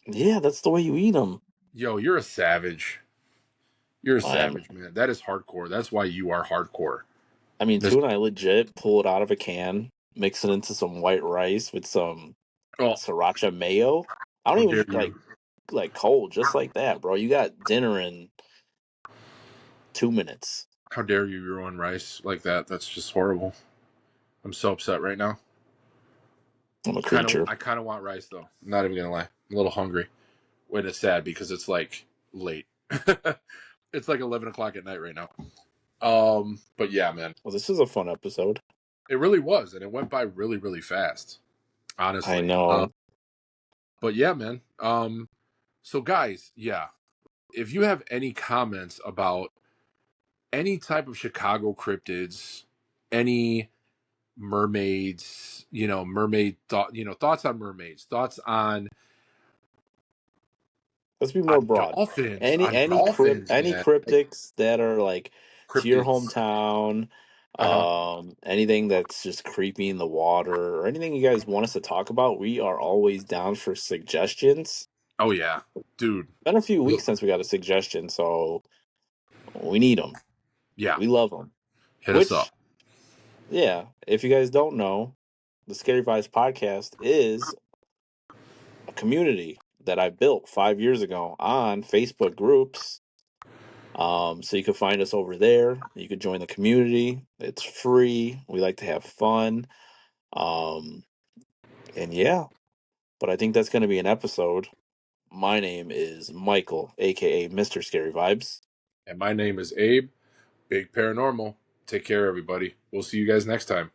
S1: Yeah, that's the way you eat them.
S2: Yo, you're a savage. You're a
S1: I am.
S2: savage, man. That is hardcore. That's why you are hardcore.
S1: I mean,
S2: This,
S1: tuna, I legit pull it out of a can, mix it into some white rice with some
S2: oh,
S1: sriracha mayo. I don't
S2: how
S1: even
S2: dare you?
S1: like cold, just like that, bro. You got dinner in 2 minutes.
S2: How dare you ruin rice like that? That's just horrible. I'm so upset right now.
S1: I'm a creature.
S2: I kind of want rice though. I'm not even gonna lie. I'm a little hungry. When it's sad because it's like late. It's like 11 o'clock at night right now. But yeah, man,
S1: Well, this is a fun episode.
S2: it really was, and it went by really, really fast.
S1: I
S2: Honestly.
S1: know.
S2: But yeah, man. So guys, yeah, if you have any comments about any type of Chicago cryptids, any mermaids, mermaid thought, thoughts on mermaids, thoughts
S1: Let's be more broad.
S2: dolphins,
S1: Any any crypt any
S2: man, like
S1: cryptics that are like to your
S2: cryptids.
S1: hometown,
S2: Uh-huh.
S1: anything that's just creepy in the water, or anything you guys want us to talk about, we are always down for suggestions.
S2: Oh yeah, dude.
S1: Been a few weeks
S2: Look,
S1: since we got a suggestion, so we need them.
S2: yeah,
S1: We love them.
S2: hit us up.
S1: Which, yeah, if you guys don't know, the Scary Vibes podcast is a community that I built 5 years ago on Facebook groups. So you can find us over there. You can join the community. It's free. We like to have fun. Um, and yeah, but I think that's going to be an episode. My name is Michael, aka Mr. Scary Vibes.
S2: And my name is Abe, Big Paranormal. Take care, everybody. We'll see you guys next time.